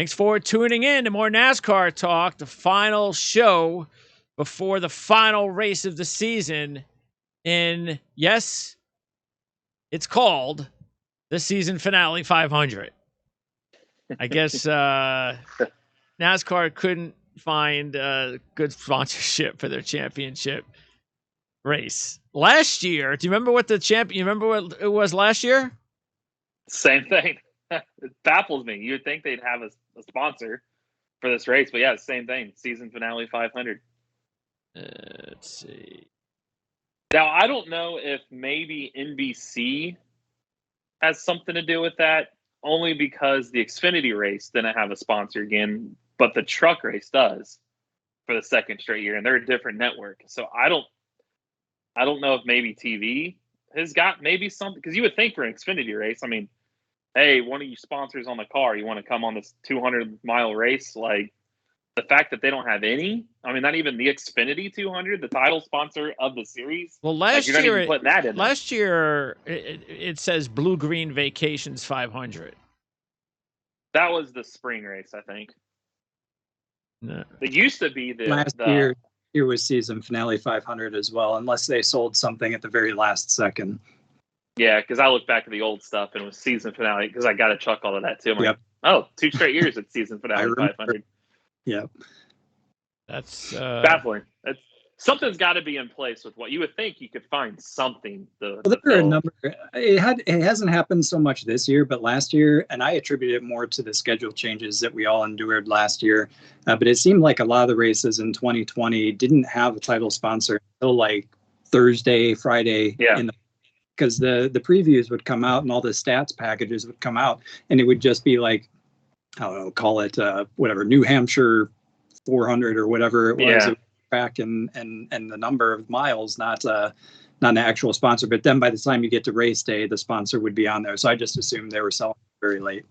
Thanks for tuning in to more NASCAR Talk, the final show before the final race of the season. Yes, it's called the Season Finale 500. I guess NASCAR couldn't find good sponsorship for their championship race. Last year, do you remember what you remember what it was last year? Same thing. It baffles me. You'd think they'd have a sponsor for this race, but yeah, same thing. Season Finale 500. Let's see. Now, I don't know if maybe NBC has something to do with that, only because the Xfinity race didn't have a sponsor again, but the truck race does for the second straight year, and they're a different network. So I don't know if maybe TV has got maybe something, because you would think for an Xfinity race, I mean, hey, one of you sponsors on the car, you want to come on this 200-mile race? Like, the fact that they don't have any, I mean, not even the Xfinity 200, the title sponsor of the series. Well, last you're year, not even putting that in there. Last year, it says Blue Green Vacations 500. That was the spring race, I think. No. It used to be the last year. Here was Season Finale 500 as well, unless they sold something at the very last second. Yeah, because I look back at the old stuff and it was Season Finale, because I got a chuckle out of that too. I'm like, oh, 2 straight years at Season Finale 500. Yeah. That's baffling. Something's got to be in place with what you would think you could find something. There are a number. It hasn't happened so much this year, but last year, and I attribute it more to the schedule changes that we all endured last year. But it seemed like a lot of the races in 2020 didn't have a title sponsor until like Thursday, Friday. Yeah. Because the previews would come out and all the stats packages would come out, and it would just be like, I don't know, call it whatever, New Hampshire 400 or whatever it was. Yeah. Back and the number of miles, not an actual sponsor. But then by the time you get to race day, the sponsor would be on there. So I just assumed they were selling very late.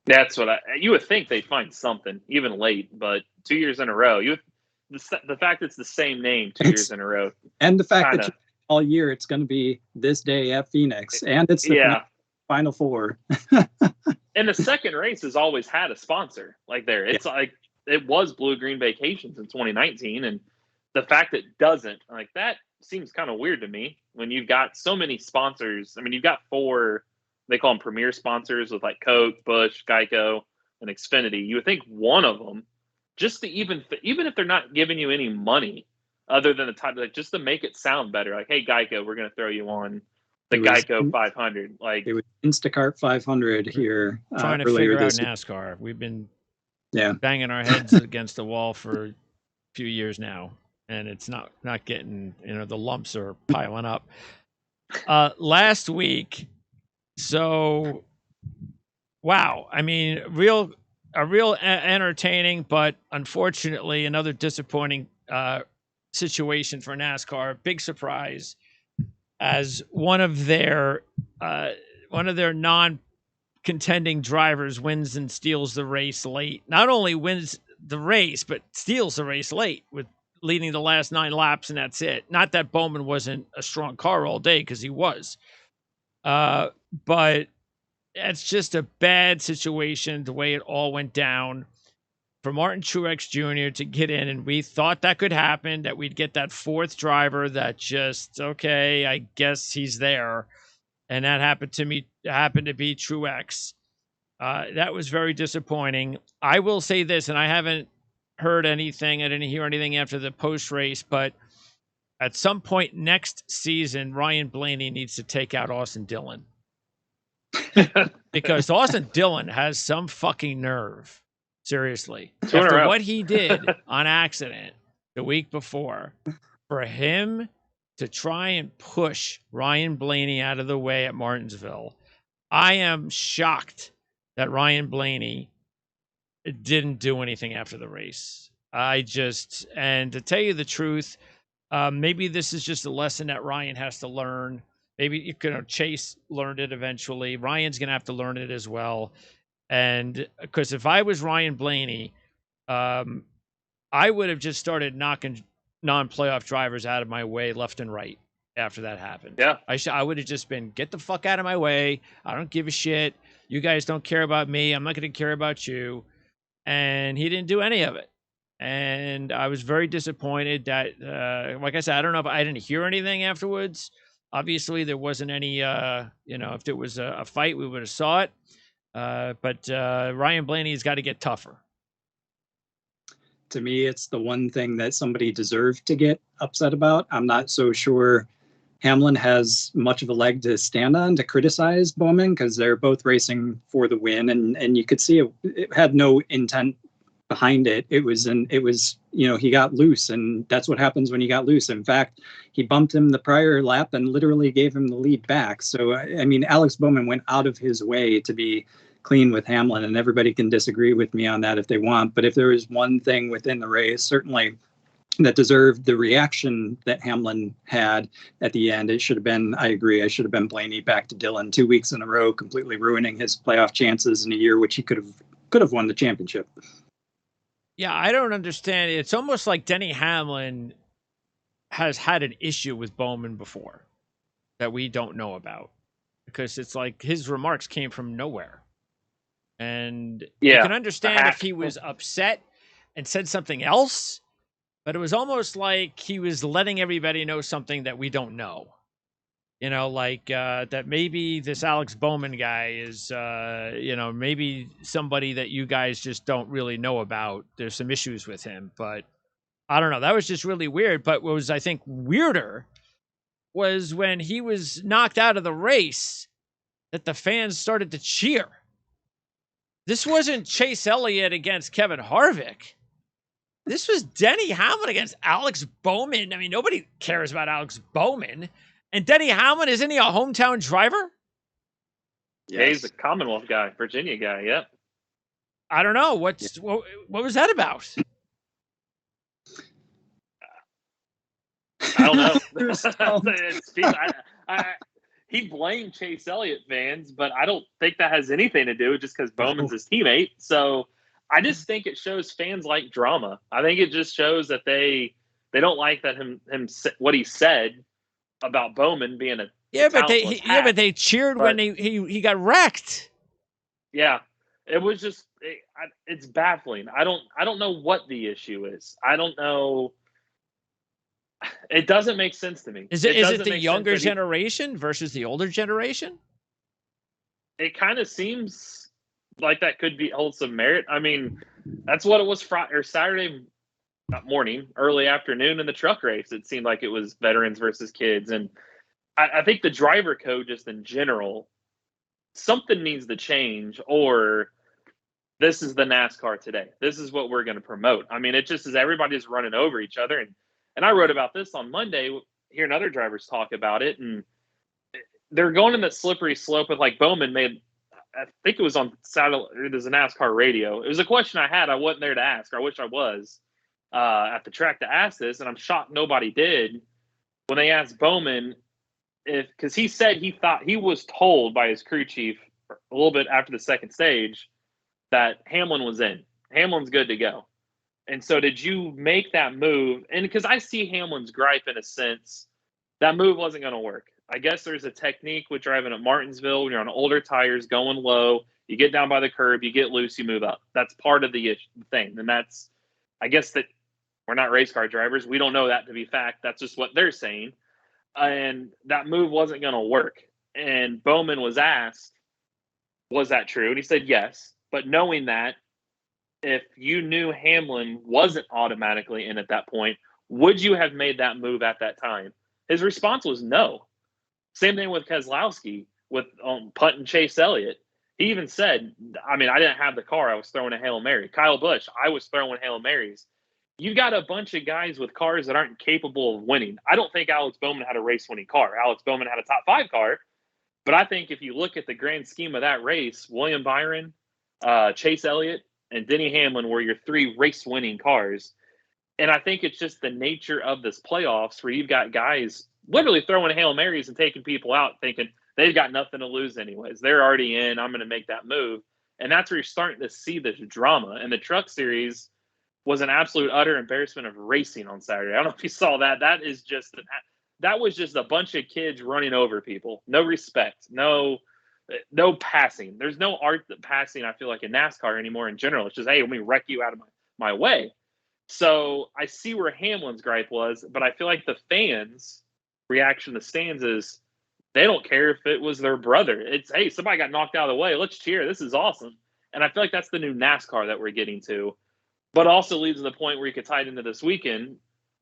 That's what you would think they'd find something even late, but 2 years in a row, the fact it's the same name 2 years in a row, and the fact that all year it's going to be this day at Phoenix, and it's the Final Four. And the second race has always had a sponsor like there. It's like it was Blue Green Vacations in 2019, and the fact that it doesn't, like, that seems kind of weird to me when you've got so many sponsors. I mean, you've got 4, they call them premier sponsors with like Coke, Busch, Geico, and Xfinity. You would think one of them, just to even if they're not giving you any money other than the type, like, just to make it sound better, like, hey, Geico, we're going to throw you on the Geico 500. Like, it was Instacart 500 here. Trying to figure out NASCAR. We've been banging our heads against the wall for a few years now, and it's not getting, the lumps are piling up. Last week, so wow, I mean, a real entertaining, but unfortunately another disappointing situation for NASCAR. Big surprise, as one of their non-contending drivers wins and steals the race late. Not only wins the race, but steals the race late with leading the last 9 laps, and that's it. Not that Bowman wasn't a strong car all day, because he was. But it's just a bad situation, the way it all went down. For Martin Truex Jr. to get in, and we thought that could happen, that we'd get that 4th driver that just, okay, I guess he's there. And that happened to be Truex. That was very disappointing. I will say this, and I haven't heard anything, I didn't hear anything after the post-race, but at some point next season, Ryan Blaney needs to take out Austin Dillon. Because Austin Dillon has some fucking nerve. Seriously. After what he did on accident the week before, for him to try and push Ryan Blaney out of the way at Martinsville, I am shocked that Ryan Blaney didn't do anything after the race. And to tell you the truth, maybe this is just a lesson that Ryan has to learn. Maybe Chase learned it eventually. Ryan's going to have to learn it as well. And because if I was Ryan Blaney, I would have just started knocking non-playoff drivers out of my way left and right after that happened. Yeah. I would have just been, get the fuck out of my way. I don't give a shit. You guys don't care about me. I'm not going to care about you. and he didn't do any of it. And I was very disappointed that, like I said, I don't know if I didn't hear anything afterwards. Obviously, there wasn't any, if there was a fight, we would have saw it. But Ryan Blaney's got to get tougher. To me, it's the one thing that somebody deserved to get upset about. I'm not so sure Hamlin has much of a leg to stand on to criticize Bowman, because they're both racing for the win, and you could see it had no intent behind it. It was he got loose, and that's what happens when you got loose. In fact, he bumped him the prior lap and literally gave him the lead back. So I mean, Alex Bowman went out of his way to be clean with Hamlin, and everybody can disagree with me on that if they want. But if there was one thing within the race, certainly that deserved the reaction that Hamlin had at the end, it should have been, I agree, I should have been Blaney back to Dillon 2 weeks in a row, completely ruining his playoff chances in a year which he could have won the championship. Yeah, I don't understand. It's almost like Denny Hamlin has had an issue with Bowman before that we don't know about, because it's like his remarks came from nowhere. And you can understand if he was upset and said something else, but it was almost like he was letting everybody know something that we don't know. That maybe this Alex Bowman guy is, maybe somebody that you guys just don't really know about. There's some issues with him, but I don't know. That was just really weird. But what was, I think, weirder was when he was knocked out of the race, that the fans started to cheer. This wasn't Chase Elliott against Kevin Harvick. This was Denny Hamlin against Alex Bowman. I mean, nobody cares about Alex Bowman. And Denny Hamlin, isn't he a hometown driver? Yeah, he's a Commonwealth guy, Virginia guy, yep. I don't know. What was that about? I don't know. He blamed Chase Elliott fans, but I don't think that has anything to do with just because Bowman's his teammate. So I just think it shows fans like drama. I think it just shows that they don't like that him what he said about Bowman being a but they cheered when he got wrecked. Yeah, it was just it's baffling. I don't know what the issue is. I don't know. It doesn't make sense to me. Is it the younger generation versus the older generation? It kind of seems like that could hold some merit. I mean, that's what it was Saturday morning, early afternoon in the truck race. It seemed like it was veterans versus kids. And I think the driver code just in general, something needs to change, or this is the NASCAR today. This is what we're going to promote. I mean, it just is everybody's running over each other. And I wrote about this on Monday, hearing other drivers talk about it, and they're going in the slippery slope with, like, Bowman made, I think it was on Saturday, there's a NASCAR radio. It was a question I had. I wasn't there to ask, or I wish I was at the track to ask this, and I'm shocked nobody did. When they asked Bowman because he said he thought he was told by his crew chief a little bit after the second stage that Hamlin was in. Hamlin's good to go. And so did you make that move? And because I see Hamlin's gripe in a sense, that move wasn't going to work. I guess there's a technique with driving at Martinsville when you're on older tires, going low, you get down by the curb, you get loose, you move up. That's part of the thing. And that's, I guess that we're not race car drivers. We don't know that to be fact. That's just what they're saying. And that move wasn't going to work. And Bowman was asked, was that true? And he said yes. But knowing that, if you knew Hamlin wasn't automatically in at that point, would you have made that move at that time? His response was no. Same thing with Keselowski with putting Chase Elliott. He even said, I mean, I didn't have the car. I was throwing a Hail Mary. Kyle Busch, I was throwing Hail Marys. You got a bunch of guys with cars that aren't capable of winning. I don't think Alex Bowman had a race-winning car. Alex Bowman had a top-5 car. But I think if you look at the grand scheme of that race, William Byron, Chase Elliott, and Denny Hamlin were your 3 race-winning cars. And I think it's just the nature of this playoffs where you've got guys literally throwing Hail Marys and taking people out thinking they've got nothing to lose anyways. They're already in. I'm going to make that move. And that's where you're starting to see this drama. And the Truck Series was an absolute utter embarrassment of racing on Saturday. I don't know if you saw that. That was just a bunch of kids running over people. No respect. No, no passing. There's no art that passing, I feel like, in NASCAR anymore in general. It's just, hey, let me wreck you out of my way. So I see where Hamlin's gripe was, but I feel like the fans' reaction to the stands is they don't care if it was their brother. It's, hey, somebody got knocked out of the way. Let's cheer. This is awesome. And I feel like that's the new NASCAR that we're getting to. But also leads to the point where you could tie it into this weekend.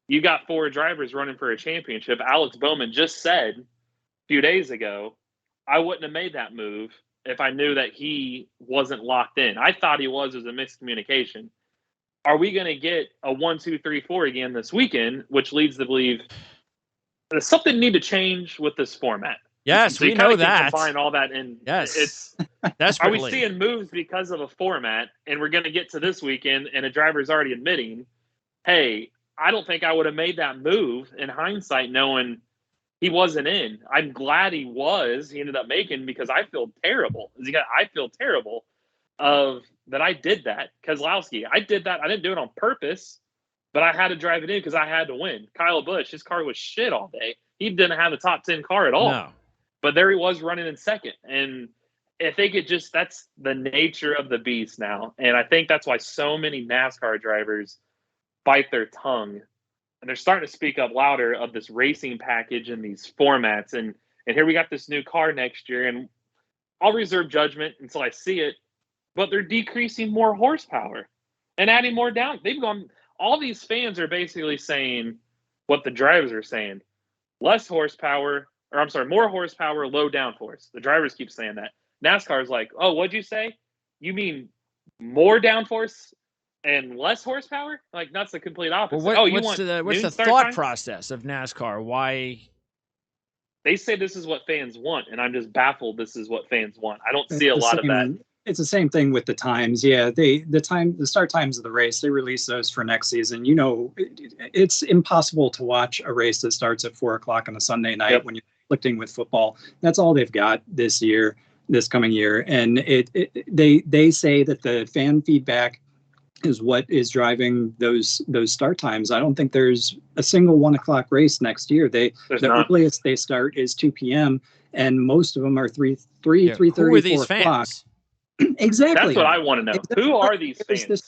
You got 4 drivers running for a championship. Alex Bowman just said a few days ago, I wouldn't have made that move if I knew that he wasn't locked in. I thought he was. It was a miscommunication. Are we going to get a 1, 2, 3, 4 again this weekend, which leads to believe there's something need to change with this format? Yes, so we know that. Combine all that in. Yes, it's desperately. Are we seeing moves because of a format? And we're going to get to this weekend, and a driver's already admitting, "Hey, I don't think I would have made that move in hindsight, knowing he wasn't in. I'm glad he was. He ended up making, because I feel terrible. I feel terrible of that I did that. Keselowski, I did that. I didn't do it on purpose, but I had to drive it in because I had to win. Kyle Busch, his car was shit all day. He didn't have a top 10 car at all. No. But there he was running in second. And I think that's the nature of the beast now. And I think that's why so many NASCAR drivers bite their tongue. And they're starting to speak up louder of this racing package and these formats. And here we got this new car next year. And I'll reserve judgment until I see it. But they're decreasing more horsepower and adding more down. All these fans are basically saying what the drivers are saying. Less horsepower, more horsepower, low downforce. The drivers keep saying that. NASCAR is like, oh, what'd you say? You mean more downforce and less horsepower? Like, that's the complete opposite. Well, what's the thought process of NASCAR? Why? They say this is what fans want, and I'm just baffled this is what fans want. I don't see a lot of that. It's the same thing with the times. Yeah, the start times of the race, they release those for next season. You know, it's impossible to watch a race that starts at 4:00 on a Sunday night when you're conflicting with football. That's all they've got this coming year. And they say that the fan feedback is what is driving those start times. I don't think there's a single 1:00 race next year. The earliest they start is 2 p.m. and most of them are 3:30, 4 o'clock. Exactly. That's what I want to know. Exactly. Who are these fans?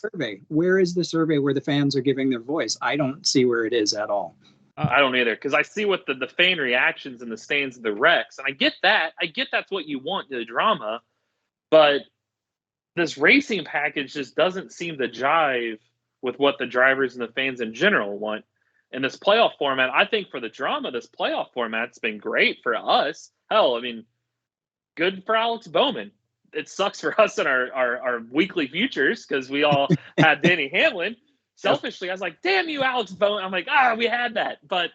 Where is the survey where the fans are giving their voice? I don't see where it is at all. I don't either, because I see what the fan reactions in the stands of the wrecks, and I get that. I get that's what you want, the drama, but this racing package just doesn't seem to jive with what the drivers and the fans in general want. And this playoff format, I think for the drama, this playoff format's been great for us. Hell, I mean, good for Alex Bowman. It sucks for us in our weekly futures because we all had Danny Hamlin. Selfishly, I was like, damn you, Alex Bowman. I'm like, we had that. But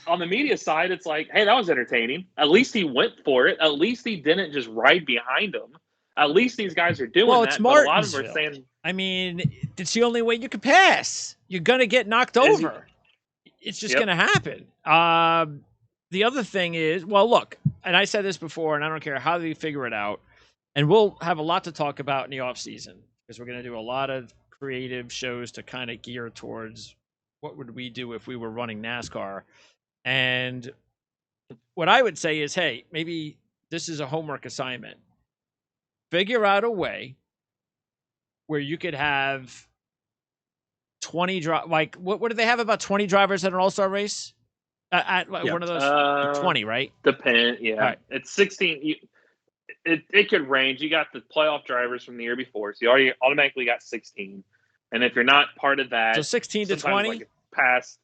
on the media side, it's like, hey, that was entertaining. At least he went for it. At least he didn't just ride behind him. At least these guys are doing that. It's but a lot of them are saying, I mean, it's the only way you can pass. You're going to get knocked over. It's just going to happen. The other thing is, well, look, and I said this before, and I don't care how they figure it out. And we'll have a lot to talk about in the off season because we're going to do a lot of creative shows to kind of gear towards what would we do if we were running NASCAR. And what I would say is, hey, maybe this is a homework assignment. Figure out a way where you could have 20 like what do they have, about 20 drivers at an all-star race? One of those 20, right? Depend, yeah. Right. It's 16. It could range. You got the playoff drivers from the year before, so you already automatically got 16. And if you're not part of that, so 16 to 20, like past,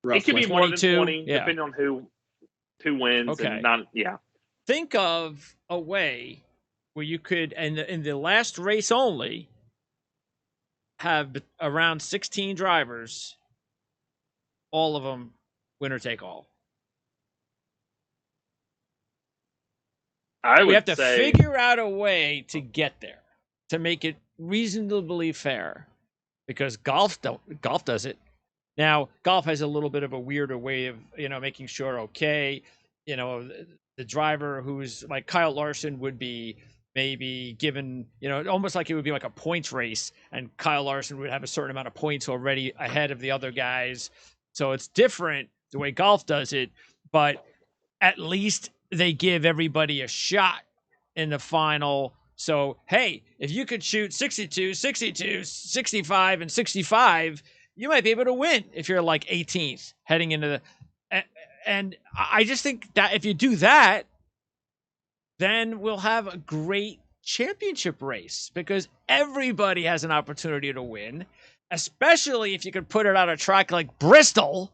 roughly. It could be more than 20, depending on who wins. Okay. And not, yeah. Think of a way where you could, and in the last race only, have around 16 drivers, all of them winner take all. We have to figure out a way to get there, to make it reasonably fair, because golf does it. Now, golf has a little bit of a weirder way of, making sure, the driver who's like Kyle Larson would be maybe given, almost like it would be like a points race, and Kyle Larson would have a certain amount of points already ahead of the other guys. So it's different the way golf does it, but at least they give everybody a shot in the final. So, hey, if you could shoot 62, 62, 65, and 65, you might be able to win if you're like 18th heading into the. And I just think that if you do that, then we'll have a great championship race because everybody has an opportunity to win, especially if you could put it on a track like Bristol.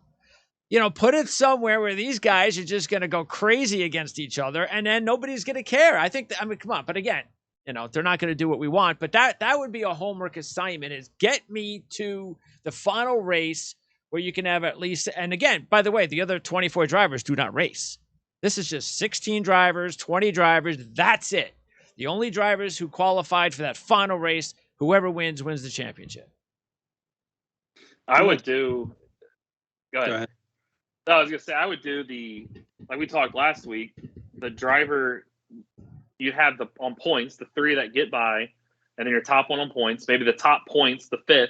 Put it somewhere where these guys are just going to go crazy against each other, and then nobody's going to care. I mean, come on. But again, they're not going to do what we want. But that would be a homework assignment, is get me to the final race where you can have at least, and again, by the way, the other 24 drivers do not race. This is just 16 drivers, 20 drivers. That's it. The only drivers who qualified for that final race, whoever wins the championship. I would do. Go ahead. No, I was going to say, I would do like we talked last week, the driver, you have on points, the 3 that get by, and then your top one on points, maybe the top points, the 5th,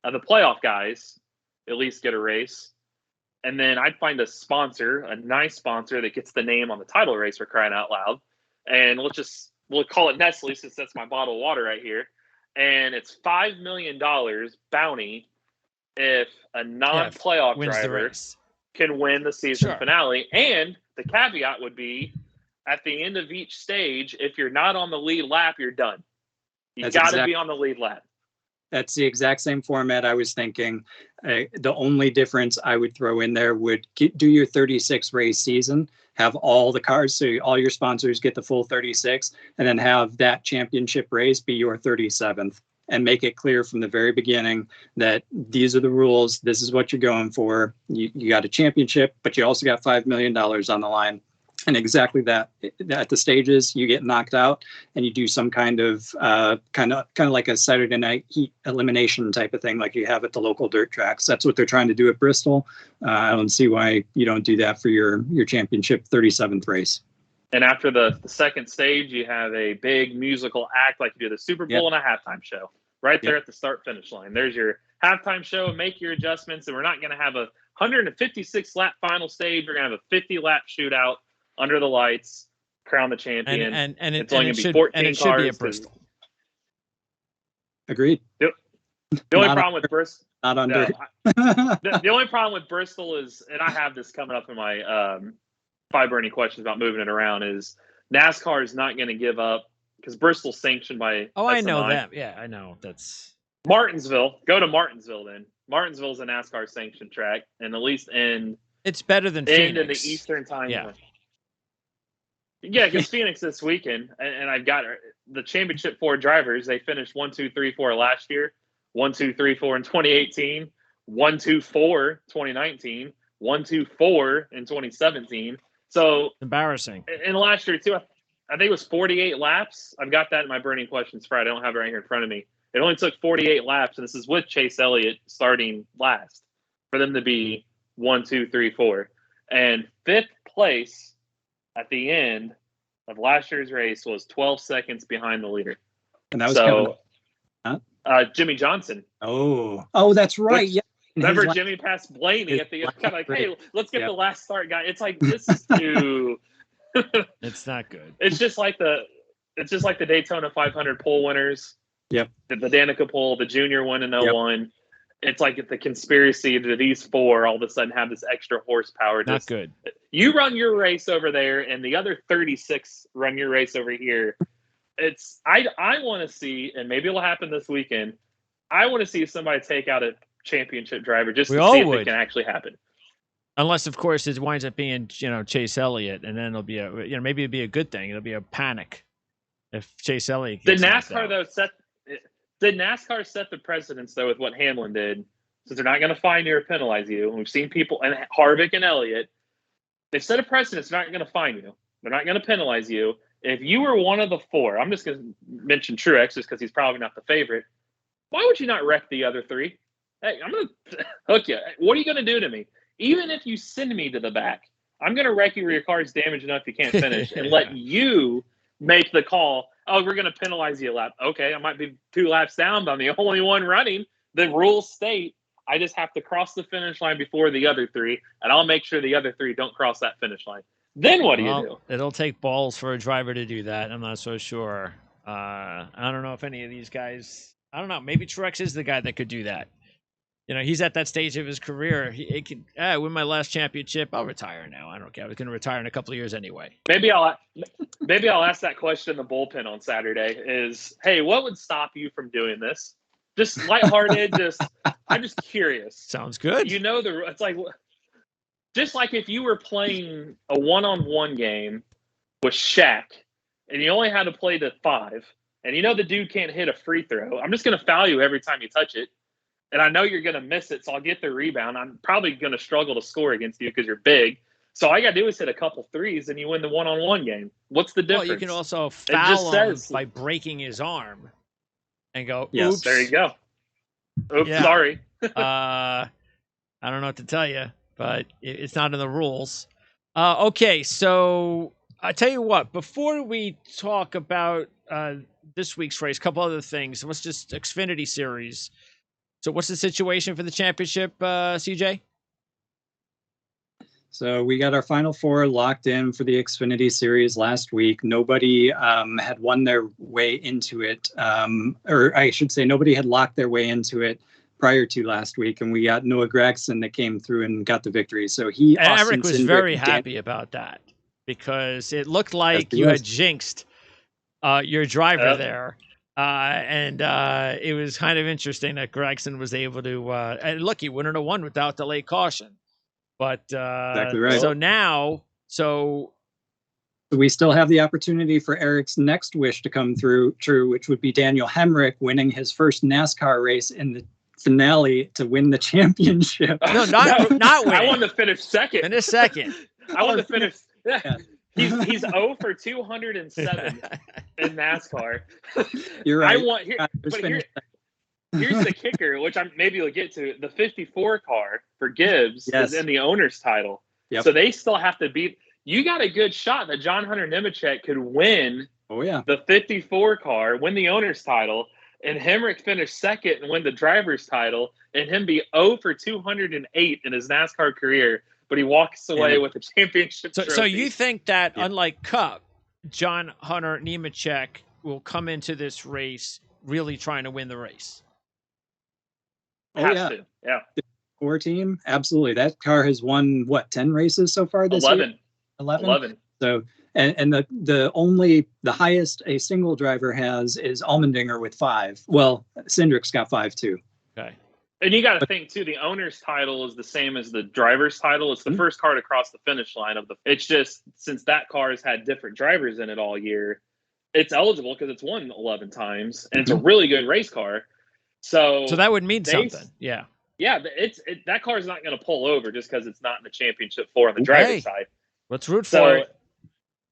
the playoff guys at least get a race. And then I'd find a sponsor, a nice sponsor that gets the name on the title race, for crying out loud. And we'll call it Nestle, since that's my bottle of water right here. And it's $5 million bounty if a non-playoff driver can win the season finale. And the caveat would be, at the end of each stage, if you're not on the lead lap, you're done. You got to be on the lead lap. That's the exact same format I was thinking. The only difference I would throw in there would do your 36 race season, have all the cars, so all your sponsors get the full 36, and then have that championship race be your 37th, and make it clear from the very beginning that these are the rules. This is what you're going for. You got a championship, but you also got $5 million on the line. And exactly that. At the stages, you get knocked out, and you do some kind of like a Saturday night heat elimination type of thing, like you have at the local dirt tracks. That's what they're trying to do at Bristol. I don't see why you don't do that for your championship 37th race. And after the second stage, you have a big musical act like you do the Super Bowl and a halftime show right there at the start-finish line. There's your halftime show. Make your adjustments, and we're not going to have a 156-lap final stage. We're going to have a 50-lap shootout under the lights, crown the champion. And it's only going to be 14 cars. Be at Bristol. Agreed. The only problem with Bristol, not under. The only problem with Bristol is, and I have this coming up in my 5 burning questions about moving it around, is NASCAR is not going to give up, because Bristol's sanctioned by. Oh, SMI. I know that. Yeah, I know. That's Martinsville. Go to Martinsville then. Martinsville's a NASCAR sanctioned track, and at least it's better than Phoenix. In the Eastern time zone. Yeah, because Phoenix this weekend, and I've got the championship 4 drivers. They finished 1, 2, 3, 4 last year, 1, 2, 3, 4 in 2018, 1, 2, 4 2019, 1, 2, 4 in 2017. So embarrassing. And last year too, I think it was 48 laps. I've got that in my burning questions Friday. I don't have it right here in front of me. It only took 48 laps, and this is with Chase Elliott starting last, for them to be 1, 2, 3, 4, and 5th place at the end of last year's race was 12 seconds behind the leader. And that was Jimmy Johnson. Oh, that's right. Yeah. Remember Jimmy passed Blaney at the end, kind of like, hey, let's get the last start guy. It's like, this is too. It's not good. It's just like the Daytona 500 pole winners. Yep. The Danica pole, the junior one in 01. Yep. It's like the conspiracy that these 4 all of a sudden have this extra horsepower. Not good. You run your race over there, and the other 36 run your race over here. I want to see, and maybe it'll happen this weekend, I want to see somebody take out a championship driver just to see if it can actually happen. Unless, of course, it winds up being Chase Elliott, and then it'll be maybe it'll be a good thing. It'll be a panic if Chase Elliott gets Did NASCAR set the precedence, though, with what Hamlin did? Since they're not going to fine you or penalize you. And we've seen people, and Harvick and Elliott, they've set a precedence. They're not going to fine you. They're not going to penalize you. If you were one of the 4, I'm just going to mention Truex just because he's probably not the favorite. Why would you not wreck the other 3? Hey, I'm going to hook you. What are you going to do to me? Even if you send me to the back, I'm going to wreck you where your car's damaged enough you can't finish and let you make the call. Oh, we're going to penalize you a lap. Okay, I might be 2 laps down, but I'm the only one running. The rules state I just have to cross the finish line before the other 3, and I'll make sure the other 3 don't cross that finish line. Then what do you do? It'll take balls for a driver to do that. I'm not so sure. I don't know if any of these guys. I don't know. Maybe Truex is the guy that could do that. He's at that stage of his career. He can win my last championship. I'll retire now. I don't care. I was going to retire in a couple of years anyway. Maybe I'll ask that question in the bullpen on Saturday. Is, hey, what would stop you from doing this? Just lighthearted. I'm just curious. Sounds good. It's like, just like if you were playing a one-on-one game with Shaq, and you only had to play to 5, and the dude can't hit a free throw. I'm just going to foul you every time you touch it. And I know you're going to miss it, so I'll get the rebound. I'm probably going to struggle to score against you because you're big. So all I got to do is hit a couple threes, and you win the one-on-one game. What's the difference? Well, you can also foul him by breaking his arm and go, oops. Yes, there you go. Oops, yeah. Sorry. I don't know what to tell you, but it's not in the rules. Okay, so I tell you what. Before we talk about this week's race, a couple other things. Let's just Xfinity Series. So what's the situation for the championship, CJ? So we got our final 4 locked in for the Xfinity Series last week. Nobody had won their way into it, or I should say nobody had locked their way into it prior to last week. And we got Noah Gragson that came through and got the victory. So Eric was very happy about that because it looked like you had jinxed your driver there. And it was kind of interesting that Gragson was able to, and look, he wouldn't have won without delayed caution. But exactly right. So we still have the opportunity for Eric's next wish to come true, which would be Daniel Hemrick winning his first NASCAR race in the finale to win the championship. No, not winning. I wanted to finish second. Finish second. I wanted to finish. Yeah. He's 0 for 207 in NASCAR. You're right. Here's the kicker, which maybe we'll get to. The 54 car for Gibbs is in the owner's title. Yep. So they still have to beat. You got a good shot that John Hunter Nemechek could win the 54 car, win the owner's title, and Hemrick finish second and win the driver's title, and him be 0 for 208 in his NASCAR career. But he walks away with a championship trophy. So you think that, unlike Cup, John Hunter Nemechek will come into this race really trying to win the race? Has to. Yeah. The core team, absolutely. That car has won 10 races so far this year? 11. So, and the highest a single driver has is Allmendinger with 5. Well, Cindric's got 5 too. Okay. And you got to think too, the owner's title is the same as the driver's title. It's the first car to cross the finish line it's just, since that car has had different drivers in it all year, it's eligible because it's won 11 times and it's a really good race car. So that would mean something. Yeah. Yeah. That car is not going to pull over just because it's not in the championship 4 on the driver's side. Let's root for it.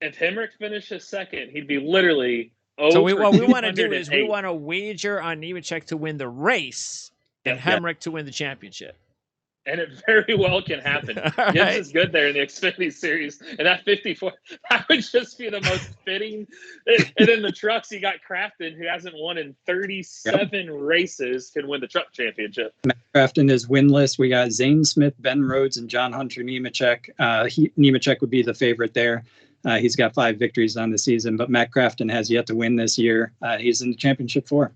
If Hemrick finishes second, he'd be literally So what we want to do is we want to wager on Nemechek to win the race and Hemrick to win the championship. And it very well can happen. Gibbs is good there in the Xfinity Series. And that 54, that would just be the most fitting. And then the trucks, you got Crafton, who hasn't won in 37 races, can win the truck championship. Matt Crafton is winless. We got Zane Smith, Ben Rhodes, and John Hunter Nemechek. Nemechek would be the favorite there. He's got 5 victories on the season, but Matt Crafton has yet to win this year. He's in the championship 4.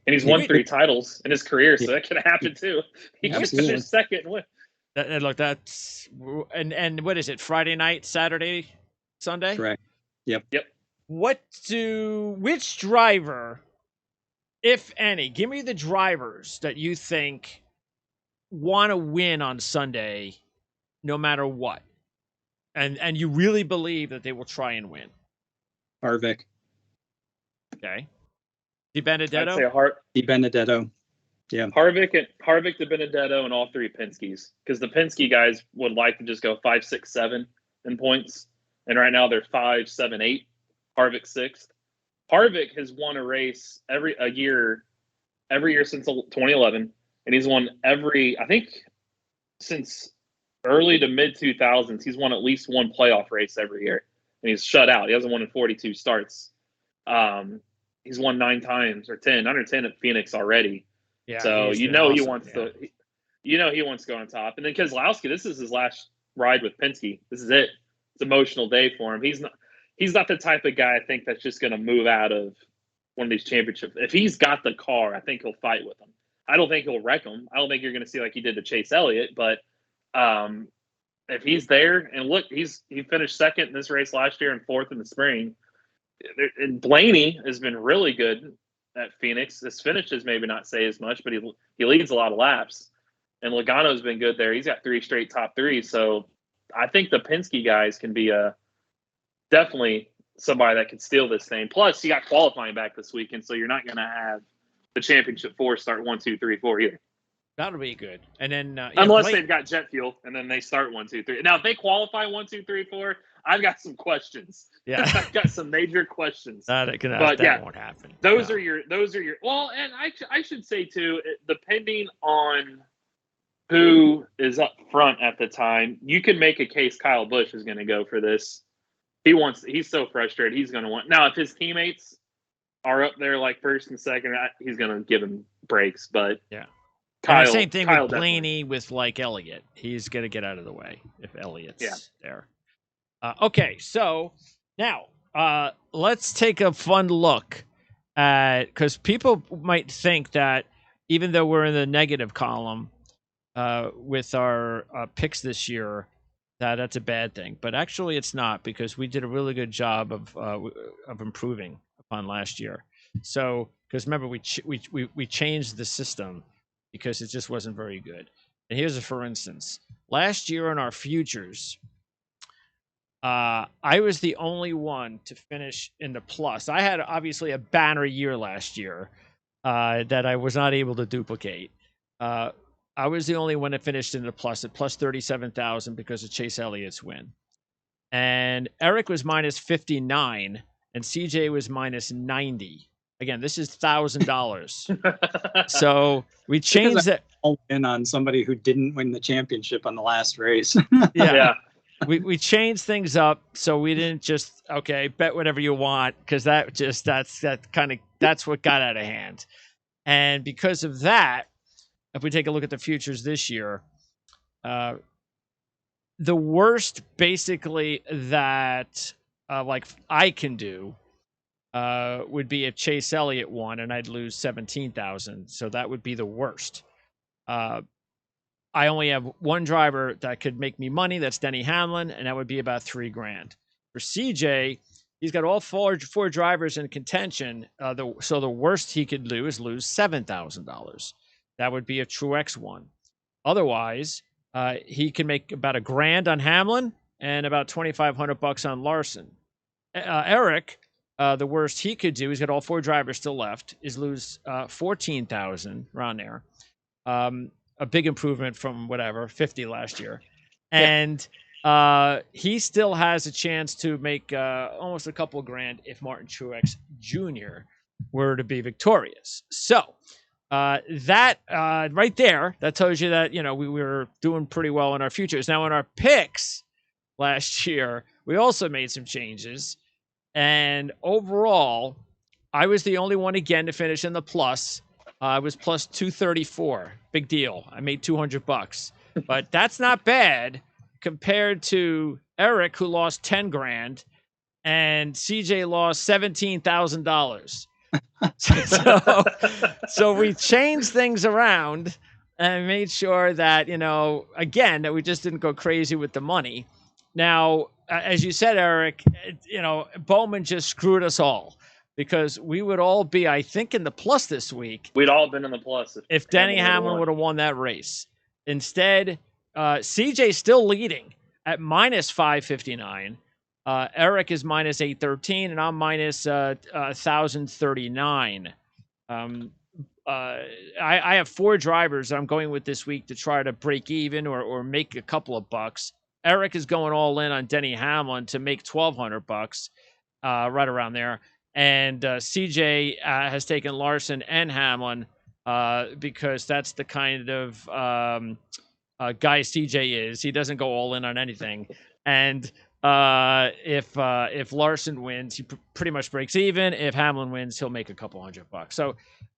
And he's won 3 titles in his career, so that could happen too. He could finish second and win. And what is it? Friday night, Saturday, Sunday? Correct. Yep. Which driver, if any, give me the drivers that you think want to win on Sunday, no matter what, and you really believe that they will try and win. Harvick. Okay. Di Benedetto? I'd say Di Benedetto. Yeah. Harvick, Di Benedetto, and all 3 Penske's. Because the Penske guys would like to just go 5, 6, 7 in points. And right now they're 5, 7, 8. Harvick 6th. Harvick has won a race every year since 2011. And he's won I think since early to mid 2000s, he's won at least 1 playoff race every year. And he's shut out. He hasn't won in 42 starts. He's won 9 times or 10, under 10 at Phoenix already. Yeah. So he wants to go on top. And then Keselowski, this is his last ride with Penske. This is it. emotional day for him. He's not the type of guy I think that's just going to move out of one of these championships. If he's got the car, I think he'll fight with them. I don't think he'll wreck them. I don't think you're going to see like he did to Chase Elliott, but if he's there, and look, he finished second in this race last year and fourth in the spring. And Blaney has been really good at Phoenix. His finishes maybe not say as much, but he leads a lot of laps. And Logano's been good there. He's got 3 straight top 3s. So I think the Penske guys can be definitely somebody that could steal this thing. Plus, you got qualifying back this weekend, so you're not going to have the championship 4 start 1, 2, 3, 4 either. That'll be good. And then unless they've got jet fuel and then they start 1, 2, 3. Now, if they qualify 1, 2, 3, 4, I've got some questions. Yeah, I've got some major questions. That won't happen. Those are your. Well, and I should say too, depending on who is up front at the time, you can make a case Kyle Busch is going to go for this. He's so frustrated. He's going to want. Now, if his teammates are up there like first and second, he's going to give him breaks. But yeah. Kyle, same thing Kyle with Blaney with like Elliott. He's going to get out of the way if Elliott's there. Okay, so now let's take a fun look at, because people might think that even though we're in the negative column with our picks this year, that's a bad thing. But actually it's not, because we did a really good job of improving upon last year. So, because remember, we changed the system because it just wasn't very good. And here's a for instance. Last year in our futures, I was the only one to finish in the plus. I had obviously a banner year last year that I was not able to duplicate. I was the only one that finished in the plus at plus 37,000 because of Chase Elliott's win. And Eric was minus 59 and CJ was minus 90. Again, this is $1,000. So we changed that. All in on somebody who didn't win the championship on the last race. Yeah. We changed things up, so we didn't just bet whatever you want, because that's what got out of hand. And because of that, if we take a look at the futures this year, the worst basically that I can do would be if Chase Elliott won and I'd lose 17,000. So that would be the worst. I only have one driver that could make me money. That's Denny Hamlin, and that would be about $3,000. For CJ, he's got all four drivers in contention. So the worst he could do is lose $7,000. That would be a Truex one. Otherwise, he can make about $1,000 on Hamlin and about $2,500 on Larson. Eric, the worst he could do, he's got all 4 drivers still left, is lose $14,000 around there. A big improvement from 50 last year. And he still has a chance to make almost a couple grand if Martin Truex Jr. were to be victorious. So that right there, that tells you that, we were doing pretty well in our futures. Now, in our picks last year, we also made some changes. And overall, I was the only one again to finish in the plus. I was plus 234. Big deal. I made $200, but that's not bad compared to Eric, who lost $10,000, and CJ lost $17,000. So we changed things around and made sure that, again, that we just didn't go crazy with the money. Now, as you said, Eric, Bowman just screwed us all, because we would all be, I think, in the plus this week. We'd all been in the plus if Denny Hamlin would have won that race. Instead, CJ's still leading at minus 559. Eric is minus 813, and I'm minus 1,039. I have 4 drivers that I'm going with this week to try to break even or make a couple of bucks. Eric is going all in on Denny Hamlin to make $1,200, right around there. And CJ has taken Larson and Hamlin because that's the kind of guy CJ is. He doesn't go all in on anything. And if Larson wins, he pretty much breaks even. If Hamlin wins, he'll make a couple $100. So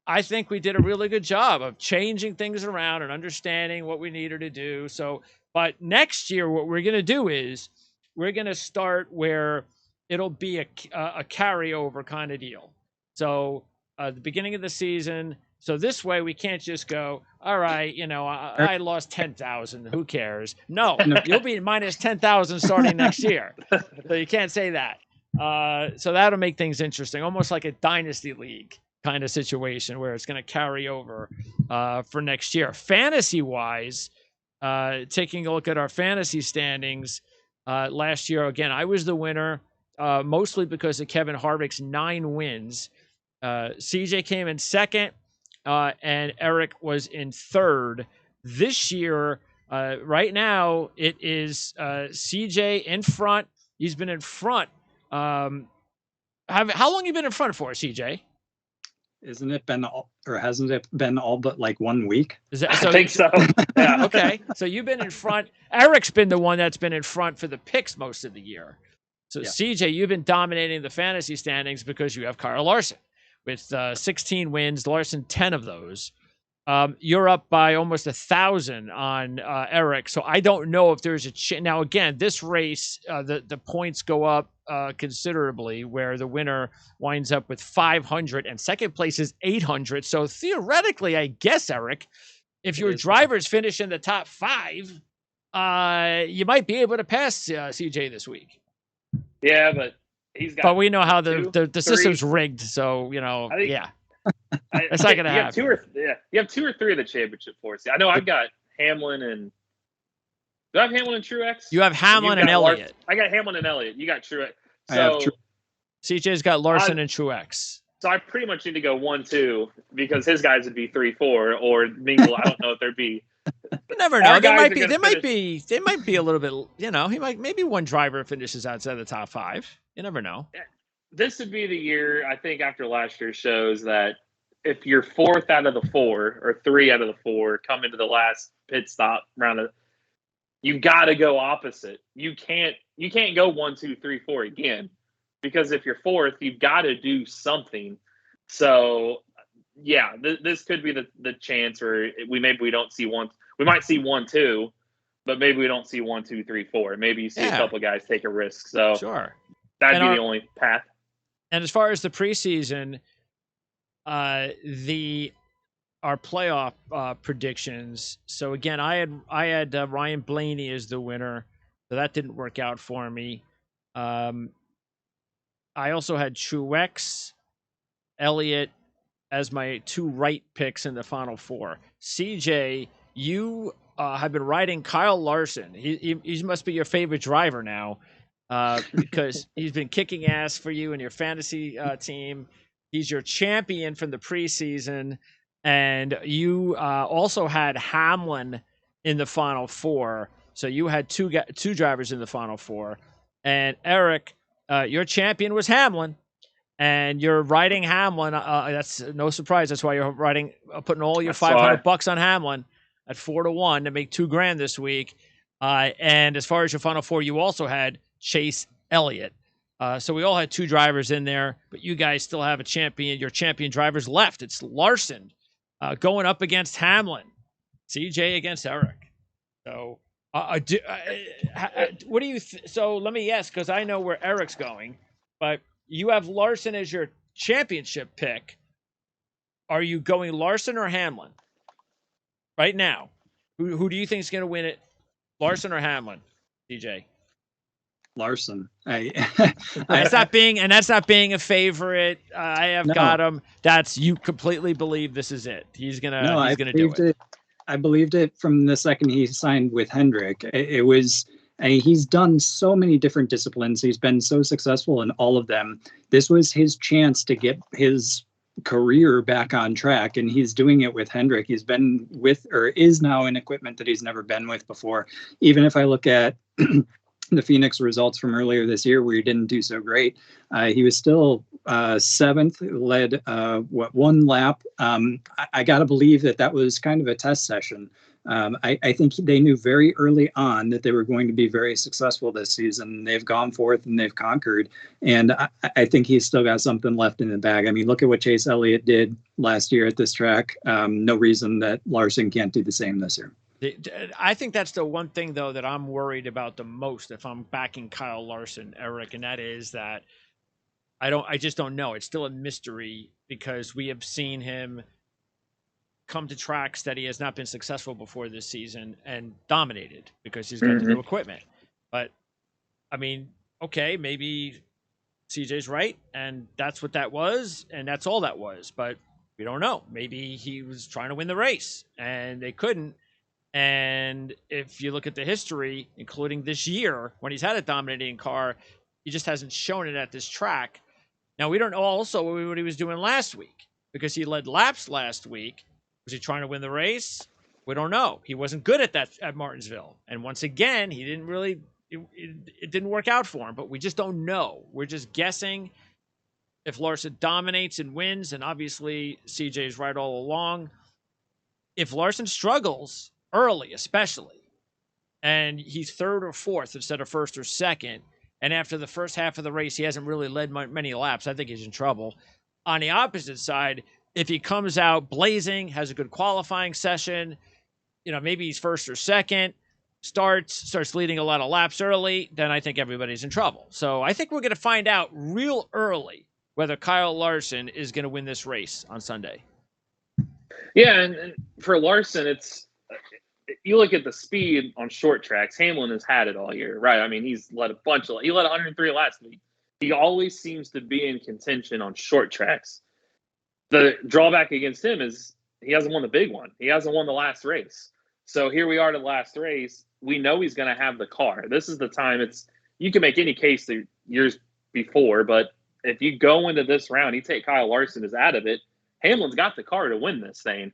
I think we did a really good job of changing things around and understanding what we needed to do. So, but next year, what we're going to do is we're going to start where it'll be a carryover kind of deal. So the beginning of the season. So this way we can't just go, all right, I lost 10,000. Who cares? No, you'll be minus 10,000 starting next year. So you can't say that. So that'll make things interesting, almost like a dynasty league kind of situation where it's going to carry over for next year. Fantasy-wise, taking a look at our fantasy standings, last year, again, I was the winner, mostly because of Kevin Harvick's 9 wins. CJ came in second, and Eric was in third. This year, right now, it is CJ in front. He's been in front. How long have you been in front for, CJ? Isn't it been hasn't it been all but like 1 week? I think so. Yeah. Okay. So you've been in front. Eric's been the one that's been in front for the picks most of the year. So yeah. CJ, you've been dominating the fantasy standings because you have Kyle Larson with 16 wins, Larson 10 of those. You're up by almost 1,000 on Eric. So I don't know if there's a now again, this race, the points go up considerably, where the winner winds up with 500 and second place is 800. So theoretically, I guess, Eric, if your drivers finish in the top 5, you might be able to pass CJ this week. Yeah, but he's got. But we know how the system's rigged, so yeah. That's not gonna happen. You have 2 or 3 of the championship fours. I know I've got Hamlin and. Do I have Hamlin and Truex? You have Hamlin and Elliott. I got Hamlin and Elliott. You got Truex. So CJ's got Larson and Truex. So I pretty much need to go 1-2 because his guys would be 3-4 or mingle. I don't know if there'd be. You never know. They might be a little bit. Maybe one driver finishes outside the top 5. You never know. This would be the year, I think, after last year shows that if you're 4th out of the 4 or 3 out of the 4 come into the last pit stop round, you got to go opposite. You can't go 1, 2, 3, 4 again, because if you're 4th, you've got to do something. So yeah, this could be the chance where we don't see one. We might see 1, 2, but maybe we don't see 1, 2, 3, 4. Maybe you see a couple guys take a risk. So sure, that'd be the only path. And as far as the preseason, our playoff predictions. So again, I had Ryan Blaney as the winner, so that didn't work out for me. I also had Truex, Elliott as my 2 right picks in the final 4. CJ, you have been riding Kyle Larson. He must be your favorite driver now. Because he's been kicking ass for you and your fantasy team. He's your champion from the preseason. And you also had Hamlin in the final 4. So you had two drivers in the final 4. And Eric, your champion was Hamlin. And you're riding Hamlin. That's no surprise. That's why you're putting all your $500 on Hamlin at 4-1 to make $2,000 this week. And as far as your final 4, you also had Chase Elliott. So we all had 2 drivers in there, but you guys still have a champion. Your champion drivers left. It's Larson going up against Hamlin, CJ against Eric. So what do you? So let me ask, because I know where Eric's going, but you have Larson as your championship pick. Are you going Larson or Hamlin right now? Who do you think is going to win it, Larson or Hamlin, CJ? Larson. That's not being a favorite. I have got him. You completely believe this is it. He's gonna do it. I believed it from the second he signed with Hendrick. It was he's done so many different disciplines. He's been so successful in all of them. This was his chance to get his career back on track, and he's doing it with Hendrick. He's been with, or is now, in equipment that he's never been with before. Even if I look at the Phoenix results from earlier this year, where he didn't do so great, he was still 7th, led 1 lap. I got to believe that was kind of a test session. I think they knew very early on that they were going to be very successful this season. They've gone forth and they've conquered. And I think he's still got something left in the bag. I mean, look at what Chase Elliott did last year at this track. No reason that Larson can't do the same this year. I think that's the one thing, though, that I'm worried about the most if I'm backing Kyle Larson, Eric, and that is that I just don't know. It's still a mystery because we have seen him come to tracks that he has not been successful before this season and dominated because he's got the new equipment. But I mean, okay, maybe CJ's right, and that's what that was, and that's all that was. But we don't know. Maybe he was trying to win the race, and they couldn't. And if you look at the history, including this year, when he's had a dominating car, he just hasn't shown it at this track. Now, we don't know also what he was doing last week because he led laps last week. Was he trying to win the race? We don't know. He wasn't good at that at Martinsville. And once again, he didn't really, it didn't work out for him, but we just don't know. We're just guessing if Larson dominates and wins, and obviously CJ's right all along. If Larson struggles early, especially, and he's third or fourth instead of first or second, and after the first half of the race, he hasn't really led many laps, I think he's in trouble. On the opposite side, if he comes out blazing, has a good qualifying session, maybe he's first or second, starts leading a lot of laps early, then I think everybody's in trouble. So I think we're going to find out real early whether Kyle Larson is going to win this race on Sunday. Yeah, and for Larson, you look at the speed on short tracks. Hamlin has had it all year, right? I mean, he's led he led 103 last week. He always seems to be in contention on short tracks. The drawback against him is he hasn't won the big one. He hasn't won the last race. So here we are to the last race. We know he's going to have the car. This is the time. You can make any case the years before, but if you go into this round, you take Kyle Larson is out of it. Hamlin's got the car to win this thing.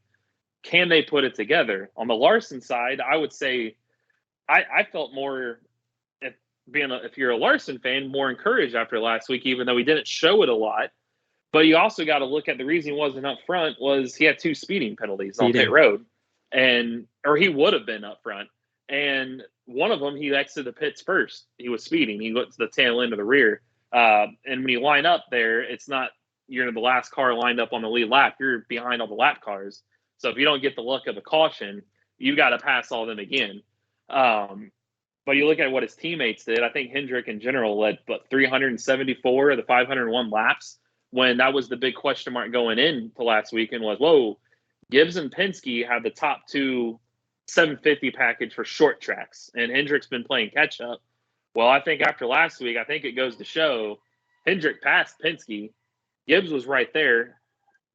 Can they put it together? On the Larson side, I would say I felt more, if you're a Larson fan, more encouraged after last week, even though he didn't show it a lot. But you also got to look at the reason he wasn't up front was he had 2 speeding penalties on pit road, or he would have been up front. And one of them, he exited the pits first. He was speeding. He went to the tail end of the rear. And when you line up there, it's not you're the last car lined up on the lead lap. You're behind all the lap cars. So if you don't get the luck of the caution, you got to pass all them again. But you look at what his teammates did. I think Hendrick in general led 374 of the 501 laps. When that was the big question mark going into last weekend was, whoa, Gibbs and Penske have the top 2 750 package for short tracks, and Hendrick's been playing catch up. Well, I think after last week, I think it goes to show Hendrick passed Penske. Gibbs was right there.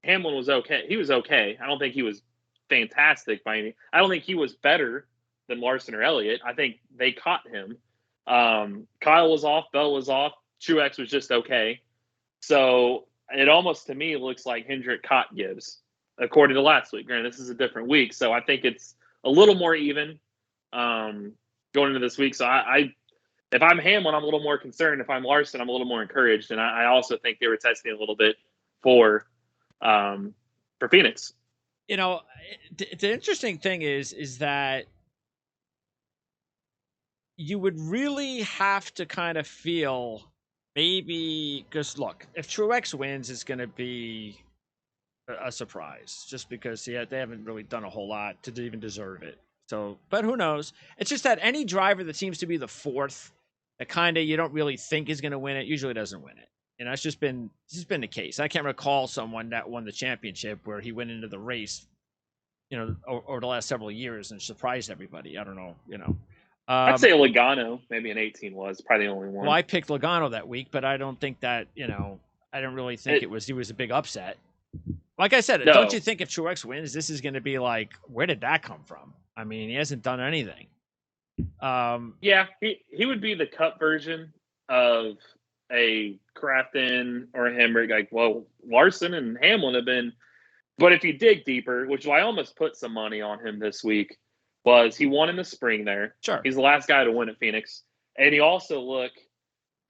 Hamlin was okay. He was okay. I don't think he was fantastic by any. I don't think he was better than Larson or Elliott. I think they caught him. Kyle was off. Bell was off. Truex was just okay. So it almost to me looks like Hendrick caught Gibbs, according to last week. Granted, this is a different week, so I think it's a little more even going into this week. So if I'm Hamlin, I'm a little more concerned. If I'm Larson, I'm a little more encouraged. And I also think they were testing a little bit for Phoenix. The interesting thing is that you would really have to kind of feel maybe, because look, if Truex wins, it's going to be a surprise just because they haven't really done a whole lot to even deserve it. So, but who knows? It's just that any driver that seems to be the fourth, that kind of you don't really think is going to win it, usually doesn't win it. And that's just been the case. I can't recall someone that won the championship where he went into the race, over the last several years and surprised everybody. I don't know, I'd say Logano, maybe in 18 was probably the only one. Well, I picked Logano that week, but I don't think that, I don't really think he was a big upset. Like I said, Don't you think if Truex wins, this is going to be like, where did that come from? I mean, he hasn't done anything. Yeah, he would be the Cup version of a Crafton or a Hemrick. Like, well, Larson and Hamlin have been, but if you dig deeper, which I almost put some money on him this week, was he won in the spring there. Sure. He's the last guy to win at Phoenix. And he also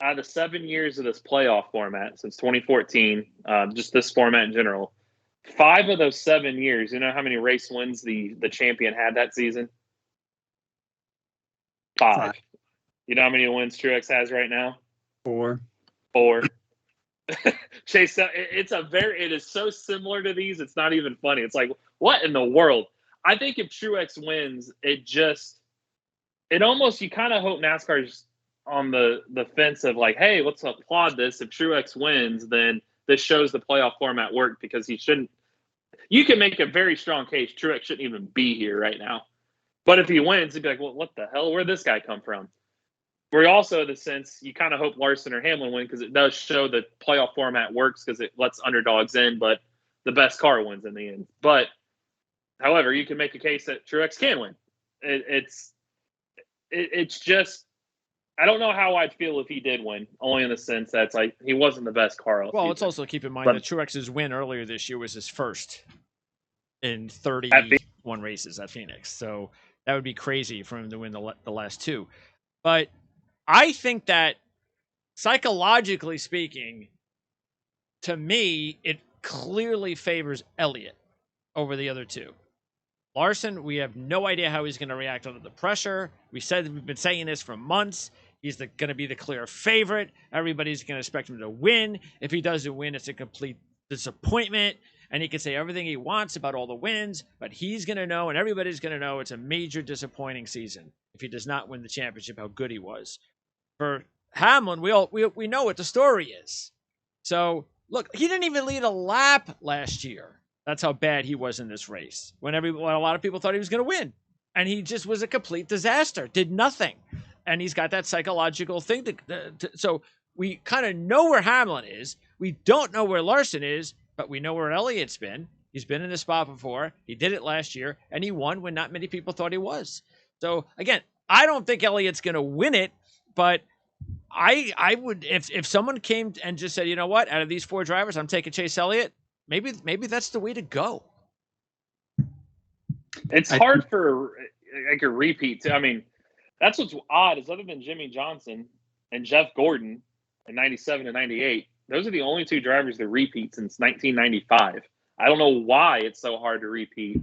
out of the 7 years of this playoff format since 2014, just this format in general, 5 of those 7 years, you know how many race wins the champion had that season? 5. You know how many wins Truex has right now? 4. Chase, it is so similar to these. It's not even funny. It's like, what in the world? I think if Truex wins, it almost, you kind of hope NASCAR's on the fence of like, hey, let's applaud this. If Truex wins, then this shows the playoff format worked, because he shouldn't. You can make a very strong case Truex shouldn't even be here right now. But if he wins, it'd be like, well, what the hell? Where'd this guy come from? Where also, in the sense, you kind of hope Larson or Hamlin win, because it does show the playoff format works, because it lets underdogs in, but the best car wins in the end. But, however, you can make a case that Truex can win. It's just, I don't know how I'd feel if he did win, only in the sense that it's like he wasn't the best car. Well, let's also keep in mind that Truex's win earlier this year was his first in 31 races at Phoenix. So that would be crazy for him to win the last two. But I think that, psychologically speaking, to me, it clearly favors Elliott over the other two. Larson, we have no idea how he's going to react under the pressure. We've been saying this for months. He's going to be the clear favorite. Everybody's going to expect him to win. If he doesn't win, it's a complete disappointment. And he can say everything he wants about all the wins, but he's going to know, and everybody's going to know, it's a major disappointing season if he does not win the championship, how good he was. For Hamlin, we know what the story is. So, look, he didn't even lead a lap last year. That's how bad he was in this race. When a lot of people thought he was going to win. And he just was a complete disaster. Did nothing. And he's got that psychological thing. So we kind of know where Hamlin is. We don't know where Larson is, but we know where Elliott's been. He's been in this spot before. He did it last year. And he won when not many people thought he was. So, again, I don't think Elliott's going to win it. But I would, if someone came and just said, you know what, out of these four drivers, I'm taking Chase Elliott. Maybe that's the way to go. It's hard for like a repeat. I mean, that's what's odd is, other than Jimmy Johnson and Jeff Gordon in 97 and 98, those are the only two drivers that repeat since 1995. I don't know why it's so hard to repeat.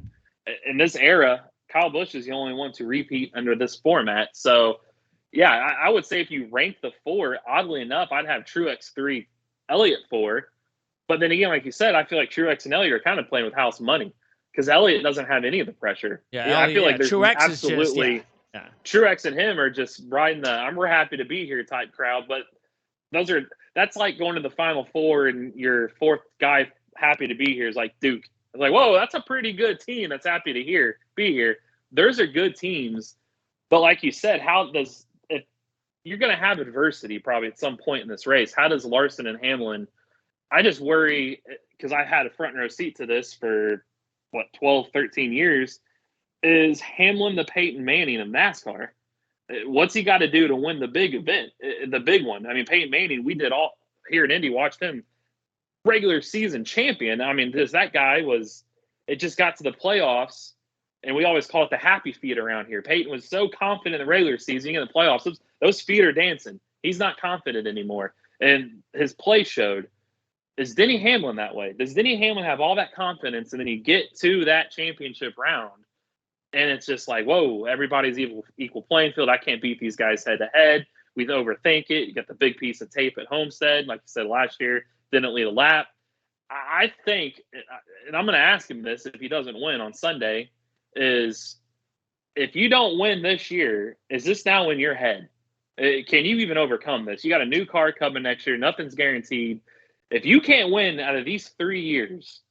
In this era, Kyle Busch is the only one to repeat under this format. So, yeah, I would say if you rank the four, oddly enough, I'd have Truex 3, Elliott 4. But then again, like you said, I feel like Truex and Elliott are kind of playing with house money, because Elliott doesn't have any of the pressure. Yeah, I feel like there's Truex absolutely Truex and him are just riding the we're happy to be here type crowd. But that's like going to the Final Four and your fourth guy happy to be here is like Duke. It's like, whoa, that's a pretty good team that's happy to be here. Those are good teams. But like you said, if you're going to have adversity probably at some point in this race, how does Larson and Hamlin? I just worry, because I had a front row seat to this for, 12, 13 years, is Hamlin the Peyton Manning of NASCAR? What's he got to do to win the big event, the big one? I mean, Peyton Manning, we did all here in Indy, watched him regular season champion. I mean, that guy it just got to the playoffs, and we always call it the happy feet around here. Peyton was so confident in the regular season, in the playoffs, those feet are dancing. He's not confident anymore, and his play showed. Is Denny Hamlin that way? Does Denny Hamlin have all that confidence, and then you get to that championship round, and it's just like, whoa, everybody's equal playing field. I can't beat these guys head to head. We overthink it. You got the big piece of tape at Homestead, like you said last year, didn't lead a lap. I think, and I'm going to ask him this if he doesn't win on Sunday, is if you don't win this year, is this now in your head? Can you even overcome this? You got a new car coming next year. Nothing's guaranteed. If you can't win out of these 3 years,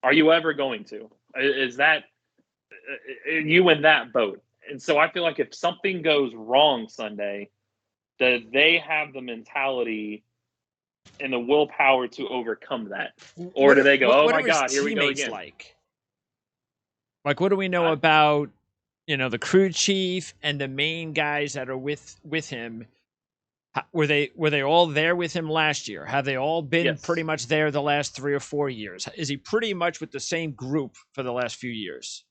are you ever going to? Is that you in that boat? And so I feel like if something goes wrong Sunday, that they have the mentality and the willpower to overcome that? Or do they go, oh my God, here we go again? Like, what do we know about, the crew chief and the main guys that are with him? Were they all there with him last year? Have they all been pretty much there the last 3 or 4 years? Is he pretty much with the same group for the last few years?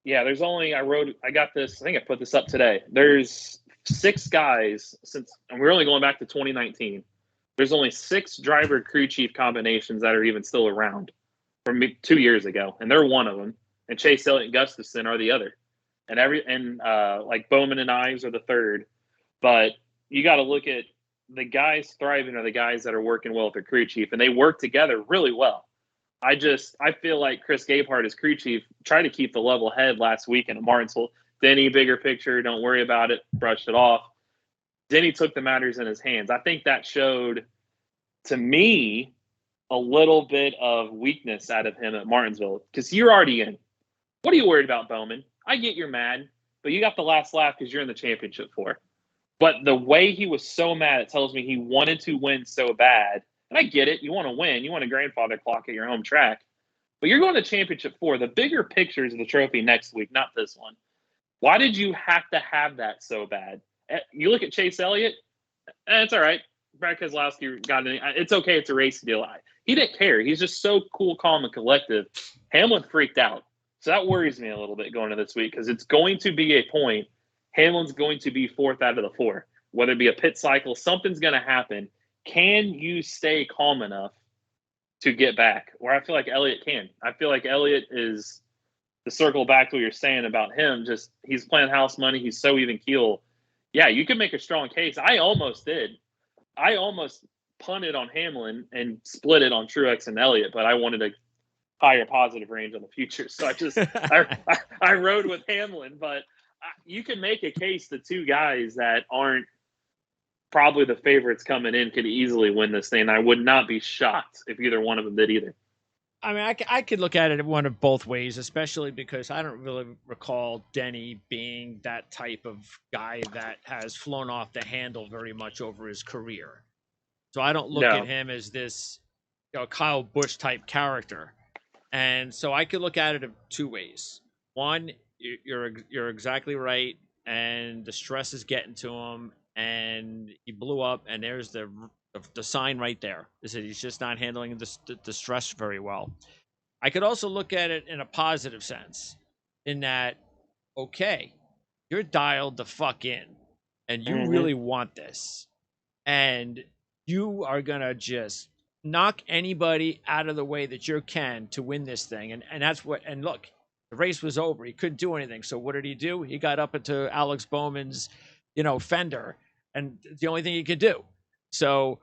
Yeah, there's only, I got this, I think I put this up today. There's 6 guys and we're only going back to 2019. There's only 6 driver crew chief combinations that are even still around from 2 years ago. And they're one of them. And Chase Elliott and Gustafson are the other. And like Bowman and Ives are the third. But you got to look at the guys thriving are the guys that are working well with their crew chief, and they work together really well. I feel like Chris Gabehart, as crew chief, tried to keep the level head last week in Martinsville. Denny, bigger picture, don't worry about it, brushed it off. Denny took the matters in his hands. I think that showed, to me, a little bit of weakness out of him at Martinsville, because you're already in. What are you worried about, Bowman? I get you're mad, but you got the last lap because you're in the championship for. But the way he was so mad, it tells me he wanted to win so bad. And I get it. You want to win. You want a grandfather clock at your home track. But you're going to championship 4. The bigger picture is the trophy next week, not this one. Why did you have to have that so bad? You look at Chase Elliott, it's all right. Brad Keselowski got it. It's okay. It's a race deal. He didn't care. He's just so cool, calm, and collective. Hamlin freaked out. So that worries me a little bit going into this week, because it's going to be a point. Hamlin's going to be 4th out of the 4, whether it be a pit cycle, something's going to happen. Can you stay calm enough to get back? Where I feel like Elliott can. I feel like Elliott is, to circle back to what you're saying about him, just he's playing house money. He's so even keel. Yeah, you can make a strong case. I almost did. I almost punted on Hamlin and split it on Truex and Elliott, but I wanted a higher positive range on the future. So I rode with Hamlin, but you can make a case the two guys that aren't probably the favorites coming in could easily win this thing. I would not be shocked if either one of them did either. I mean, I could look at it one of both ways, especially because I don't really recall Denny being that type of guy that has flown off the handle very much over his career. So I don't look at him as this, Kyle Busch type character. And so I could look at it 2 ways. One, you're exactly right, and the stress is getting to him, and he blew up, and there's the sign right there. Is that he's just not handling the stress very well. I could also look at it in a positive sense, in that, okay, you're dialed the fuck in, and you really want this, and you are gonna just knock anybody out of the way that you can to win this thing, and that's what. And look, the race was over. He couldn't do anything. So what did he do? He got up into Alex Bowman's, fender, and the only thing he could do. So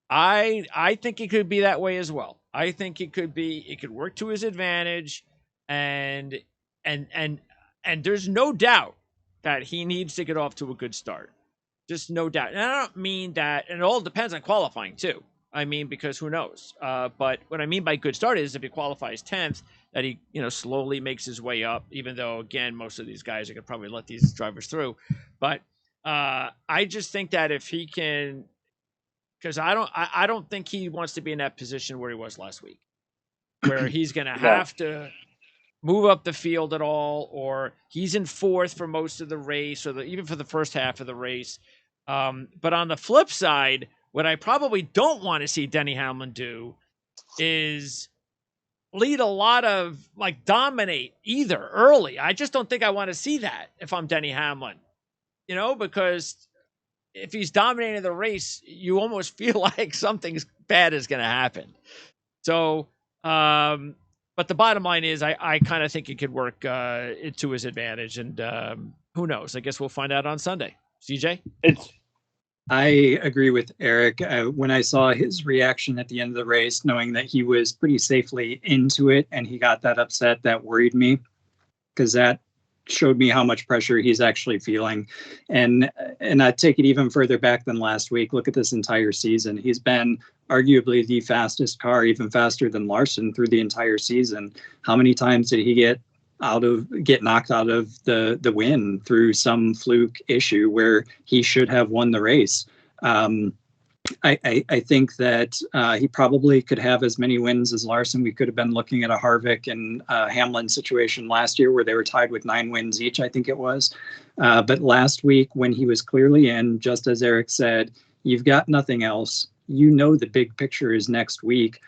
I think it could be that way as well. I think it could work to his advantage, and there's no doubt that he needs to get off to a good start. Just no doubt. And I don't mean that, and it all depends on qualifying too. I mean, because who knows? But what I mean by good start is if he qualifies 10th, that he, slowly makes his way up, even though, again, most of these guys are going to probably let these drivers through. But I just think that if he can, because I don't think he wants to be in that position where he was last week, where he's going to have to move up the field at all, or he's in 4th for most of the race, or even for the first half of the race. But on the flip side, what I probably don't want to see Denny Hamlin do is lead a lot of, dominate either early. I just don't think I want to see that if I'm Denny Hamlin, because if he's dominating the race, you almost feel like something bad is going to happen. So, but the bottom line is I kind of think it could work to his advantage, and who knows? I guess we'll find out on Sunday. CJ? I agree with Eric. When I saw his reaction at the end of the race, knowing that he was pretty safely into it and he got that upset, that worried me, because that showed me how much pressure he's actually feeling. And I take it even further back than last week. Look at this entire season. He's been arguably the fastest car, even faster than Larson through the entire season. How many times did he get knocked out of the win through some fluke issue where he should have won the race? I think that he probably could have as many wins as Larson. We could have been looking at a Harvick and Hamlin situation last year where they were tied with 9 wins each, I think it was. But last week, when he was clearly in, just as Eric said, you've got nothing else. The big picture is next week.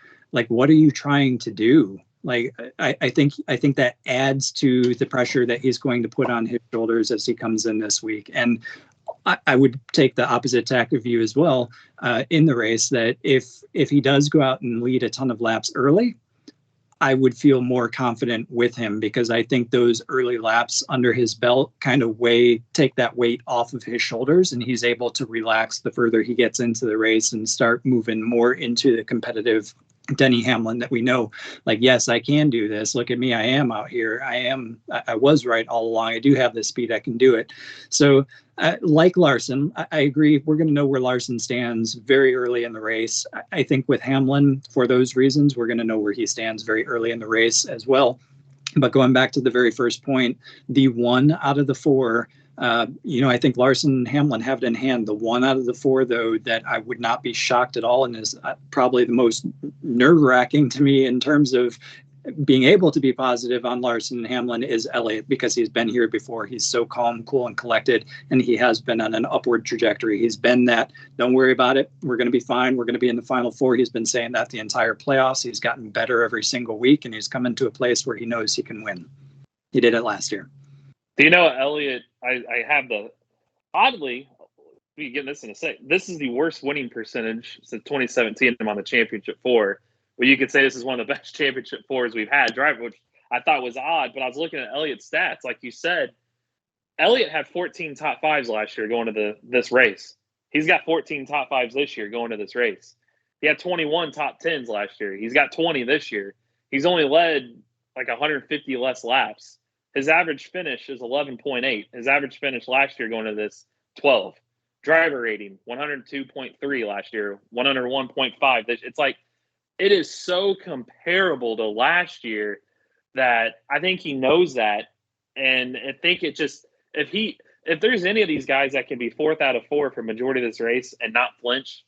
What are you trying to do? I think that adds to the pressure that he's going to put on his shoulders as he comes in this week. And I would take the opposite tack of you as well in the race, that if he does go out and lead a ton of laps early, I would feel more confident with him, because I think those early laps under his belt kind of take that weight off of his shoulders, and he's able to relax the further he gets into the race and start moving more into the competitive Denny Hamlin, that we know, like, yes, I can do this. Look at me. I am out here. I was right all along. I do have the speed. I can do it. So like Larson, I agree. We're going to know where Larson stands very early in the race. I think with Hamlin, for those reasons, we're going to know where he stands very early in the race as well. But going back to the very first point, the 1 out of the 4, I think Larson and Hamlin have it in hand. The 1 out of the 4, though, that I would not be shocked at all and is probably the most nerve-wracking to me in terms of being able to be positive on Larson and Hamlin is Elliott, because he's been here before. He's so calm, cool, and collected, and he has been on an upward trajectory. He's been that, don't worry about it. We're going to be fine. We're going to be in the Final Four. He's been saying that the entire playoffs. He's gotten better every single week, and he's coming to a place where he knows he can win. He did it last year. Do you know, Elliott, I have oddly, we get this in a sec. This is the worst winning percentage since 2017 on the championship 4. Well, you could say this is one of the best championship 4s we've had, which I thought was odd. But I was looking at Elliott's stats. Like you said, Elliott had 14 top 5s last year going to this race. He's got 14 top 5s this year going to this race. He had 21 top 10s last year. He's got 20 this year. He's only led like 150 less laps. His average finish is 11.8. His average finish last year going to this, 12. Driver rating, 102.3 last year, 101.5. It's like, it is so comparable to last year that I think he knows that. And I think it just, if there's any of these guys that can be 4th out of 4 for majority of this race and not flinch,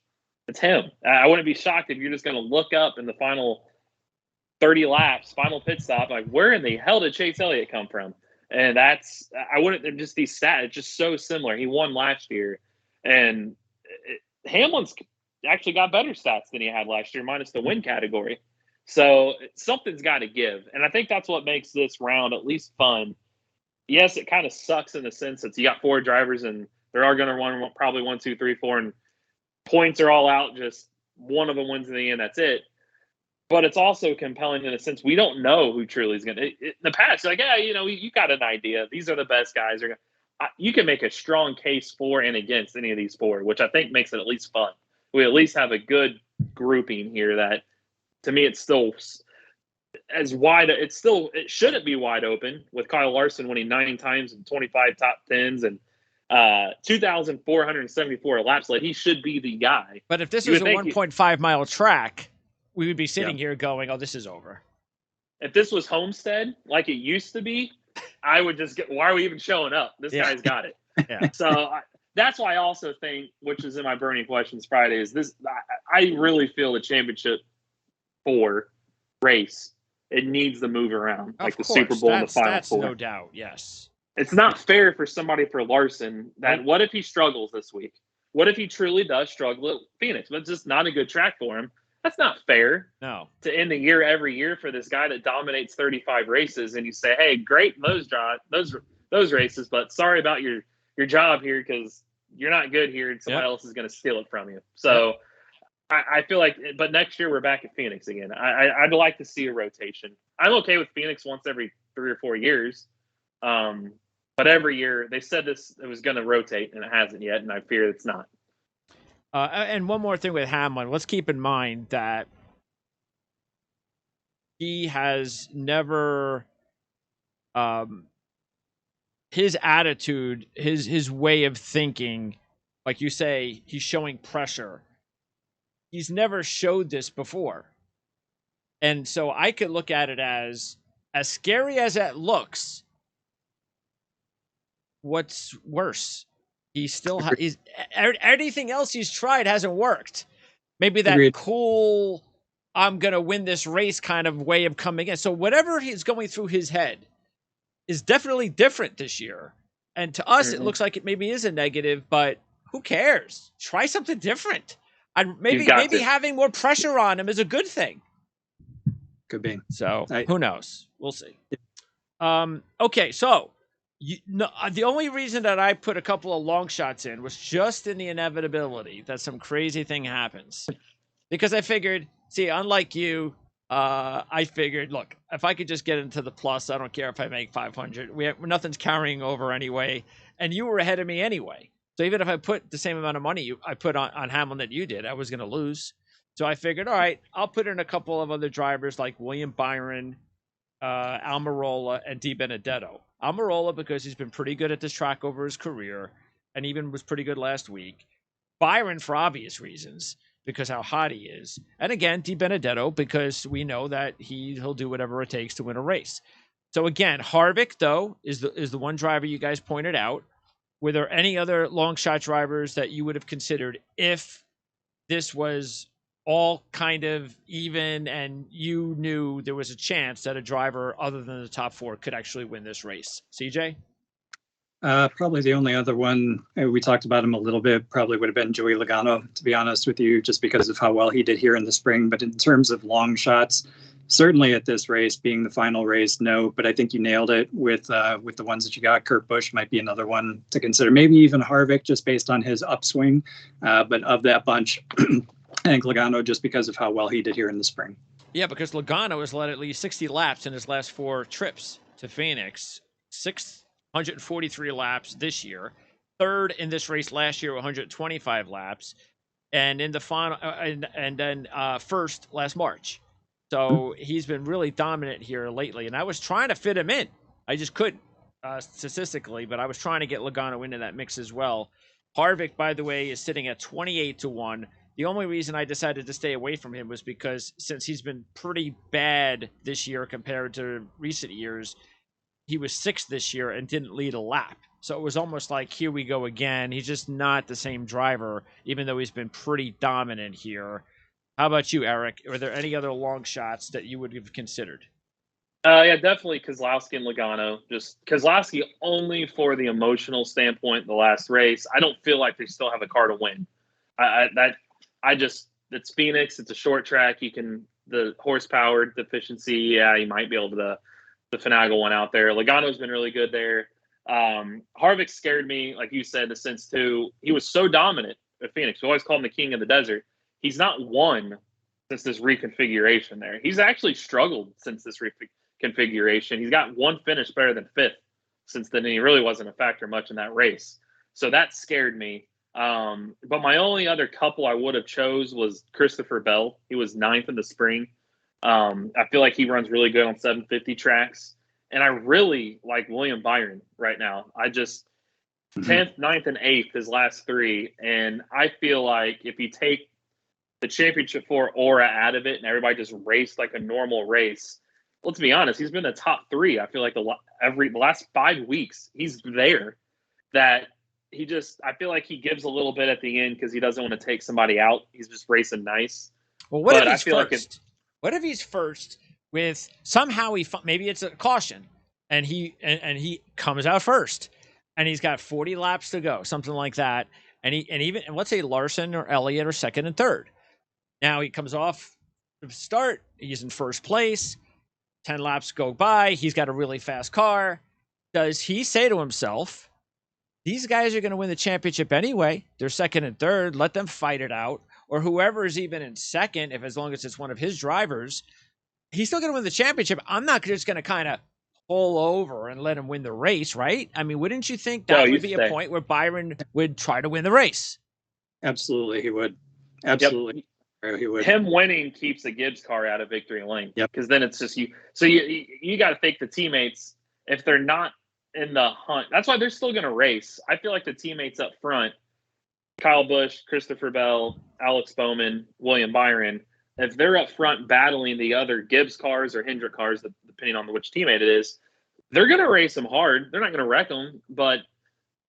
it's him. I wouldn't be shocked if you're just going to look up in the final 30 laps, final pit stop, like, where in the hell did Chase Elliott come from? And just these stats, it's just so similar. He won last year, and Hamlin's actually got better stats than he had last year, minus the win category. So something's got to give. And I think that's what makes this round at least fun. Yes, it kind of sucks in the sense that you got 4 drivers and there are going to run probably 1, 2, 3, 4, and points are all out. Just one of them wins in the end. That's it. But it's also compelling in a sense we don't know who truly is going to. In the past, like, yeah, you got an idea. These are the best guys. You can make a strong case for and against any of these 4, which I think makes it at least fun. We at least have a good grouping here that, to me, it's still as wide. It shouldn't be wide open with Kyle Larson winning 9 times and 25 top 10s and 2,474 laps led. He should be the guy. But if this was a 1.5 mile track, we would be sitting here going, "Oh, this is over." If this was Homestead like it used to be, I would just get, why are we even showing up? This guy's got it. Yeah. So that's why I also think, which is in my burning questions Friday, is this. I really feel the championship 4 race, it needs to move around, like the Super Bowl and the Final Four. No doubt, yes. It's not fair for somebody for Larson that, what if he struggles this week? What if he truly does struggle at Phoenix? But it's just not a good track for him. That's not fair. No. To end the year every year for this guy that dominates 35 races, and you say, "Hey, great those races, but sorry about your job here because you're not good here, and somebody else is going to steal it from you." So I feel like, but next year we're back at Phoenix again. I'd like to see a rotation. I'm okay with Phoenix once every 3 or 4 years, but every year they said it was going to rotate, and it hasn't yet, and I fear it's not. And one more thing with Hamlin, let's keep in mind that he has never, his attitude, his way of thinking, like you say, he's showing pressure. He's never showed this before. And so I could look at it as scary as it looks, what's worse? He still he's anything else he's tried hasn't worked. Maybe that cool, I'm going to win this race kind of way of coming in. So whatever he's going through his head is definitely different this year. And to us, it looks like it maybe is a negative, but who cares? Try something different. Maybe having more pressure on him is a good thing. Could be. So who knows? We'll see. Okay, so the only reason that I put a couple of long shots in was just in the inevitability that some crazy thing happens. Because I figured, see, unlike you, I figured, look, if I could just get into the plus, I don't care if I make 500. Nothing's carrying over anyway. And you were ahead of me anyway. So even if I put the same amount of money I put on Hamlin that you did, I was going to lose. So I figured, all right, I'll put in a couple of other drivers like William Byron, Almirola, and Di Benedetto. Almirola because he's been pretty good at this track over his career, and even was pretty good last week. Byron for obvious reasons, because how hot he is. And again, Di Benedetto because we know that he'll do whatever it takes to win a race. So again, Harvick, though, is the one driver you guys pointed out. Were there any other long shot drivers that you would have considered if this was all kind of even and you knew there was a chance that a driver other than the top four could actually win this race? CJ? Probably the only other one, we talked about him a little bit, probably would have been Joey Logano, to be honest with you, just because of how well he did here in the spring. But in terms of long shots, certainly at this race being the final race, no. But I think you nailed it with the ones that you got. Kurt Busch might be another one to consider. Maybe even Harvick, just based on his upswing. But of that bunch, I think Logano, just because of how well he did here in the spring. Yeah, because Logano has led at least 60 laps in his last 4 trips to Phoenix. 643 laps this year. Third in this race last year, 125 laps. And in the final, and then first last March. So he's been really dominant here lately. And I was trying to fit him in. I just couldn't statistically, but I was trying to get Logano into that mix as well. Harvick, by the way, is sitting at 28-1. The only reason I decided to stay away from him was because since he's been pretty bad this year compared to recent years, he was 6th this year and didn't lead a lap. So it was almost like, here we go again. He's just not the same driver, even though he's been pretty dominant here. How about you, Eric? Are there any other long shots that you would have considered? Yeah, definitely Keselowski and Logano. Just Keselowski only for the emotional standpoint. The last race, I don't feel like they still have a car to win. It's Phoenix. It's a short track. The horsepower deficiency. Yeah, you might be able to finagle one out there. Logano's been really good there. Harvick scared me, like you said, in the sense too. He was so dominant at Phoenix. We always call him the king of the desert. He's not won since this reconfiguration there. He's actually struggled since this reconfiguration. He's got one finish better than 5th since then, and he really wasn't a factor much in that race. So that scared me. But my only other couple I would have chose was Christopher Bell. He was 9th in the spring. I feel like he runs really good on 750 tracks. And I really like William Byron right now. 10th, 9th, and 8th, his last 3. And I feel like if you take the championship 4 aura out of it and everybody just raced like a normal race, let's be honest, he's been the top 3. I feel like the last 5 weeks, he's there. That I feel like he gives a little bit at the end because he doesn't want to take somebody out. He's just racing nice. Well, what if he's first? What if he's first with somehow maybe it's a caution and he comes out first and he's got 40 laps to go, something like that. And let's say Larson or Elliott are 2nd and 3rd. Now he comes off the start. He's in first place. 10 laps go by. He's got a really fast car. Does he say to himself, these guys are going to win the championship anyway. They're 2nd and 3rd. Let them fight it out. Or whoever is even in 2nd, as long as it's one of his drivers, he's still going to win the championship. I'm not just going to kind of pull over and let him win the race, right? I mean, wouldn't you think that would be a point where Byron would try to win the race? Absolutely, he would. Absolutely. Yep. He would. Him winning keeps the Gibbs car out of victory lane. Because then it's just you. So you got to think the teammates, if they're not in the hunt, that's why they're still going to race. I feel like the teammates up front, Kyle Busch, Christopher Bell, Alex Bowman, William Byron, if they're up front battling the other Gibbs cars or Hendrick cars, depending on which teammate it is, they're going to race them hard. They're not going to wreck them. But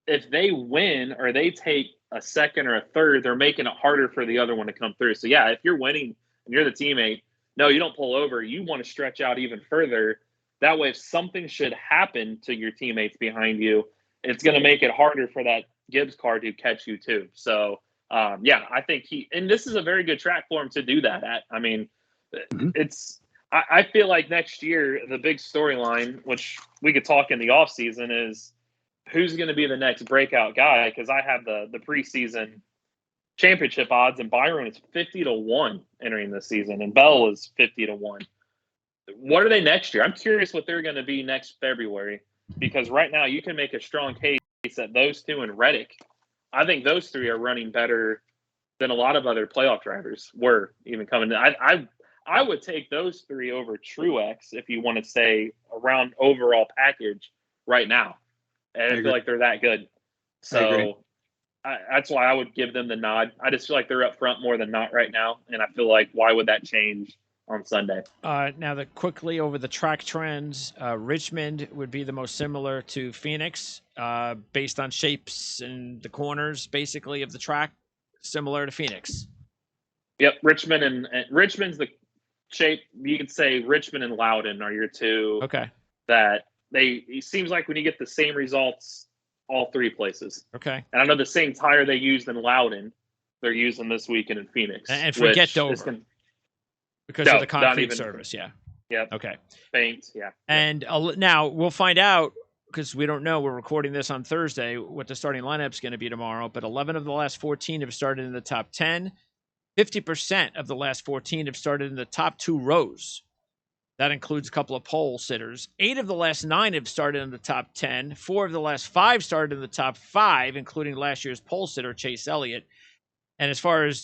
if they win or they take a 2nd or a 3rd, they're making it harder for the other one to come through. So, yeah, if you're winning and you're the teammate, no, you don't pull over. You want to stretch out even further. That way, if something should happen to your teammates behind you, it's going to make it harder for that Gibbs car to catch you too. So, I think and this is a very good track for him to do that at. I mean, I feel like next year, the big storyline, which we could talk in the off season, is who's going to be the next breakout guy. Cause I have the preseason championship odds and Byron is 50-1 entering this season and Bell is 50-1. What are they next year? I'm curious what they're going to be next February, because right now you can make a strong case that those two and Reddick, I think those 3 are running better than a lot of other playoff drivers were even coming in. I would take those 3 over Truex if you want to say around overall package right now. And I feel like they're that good. So that's why I would give them the nod. I just feel like they're up front more than not right now. And I feel like why would that change on Sunday? Now, quickly over the track trends, Richmond would be the most similar to Phoenix based on shapes and the corners, basically, of the track, similar to Phoenix. Yep, Richmond and Richmond's the shape. You could say Richmond and Loudon are your two. Okay. That it seems like when you get the same results all 3 places. Okay. And I know the same tire they used in Loudon, they're using this weekend in Phoenix. And forget Dover. Because of the concrete service, yeah. Yep. Okay. Paint, yeah. And now we'll find out, because we don't know. We're recording this on Thursday, what the starting lineup's going to be tomorrow. But 11 of the last 14 have started in the top 10. 50% of the last 14 have started in the top 2 rows. That includes a couple of pole sitters. 8 of the last 9 have started in the top 10. 4 of the last 5 started in the top 5, including last year's pole sitter, Chase Elliott. And as far as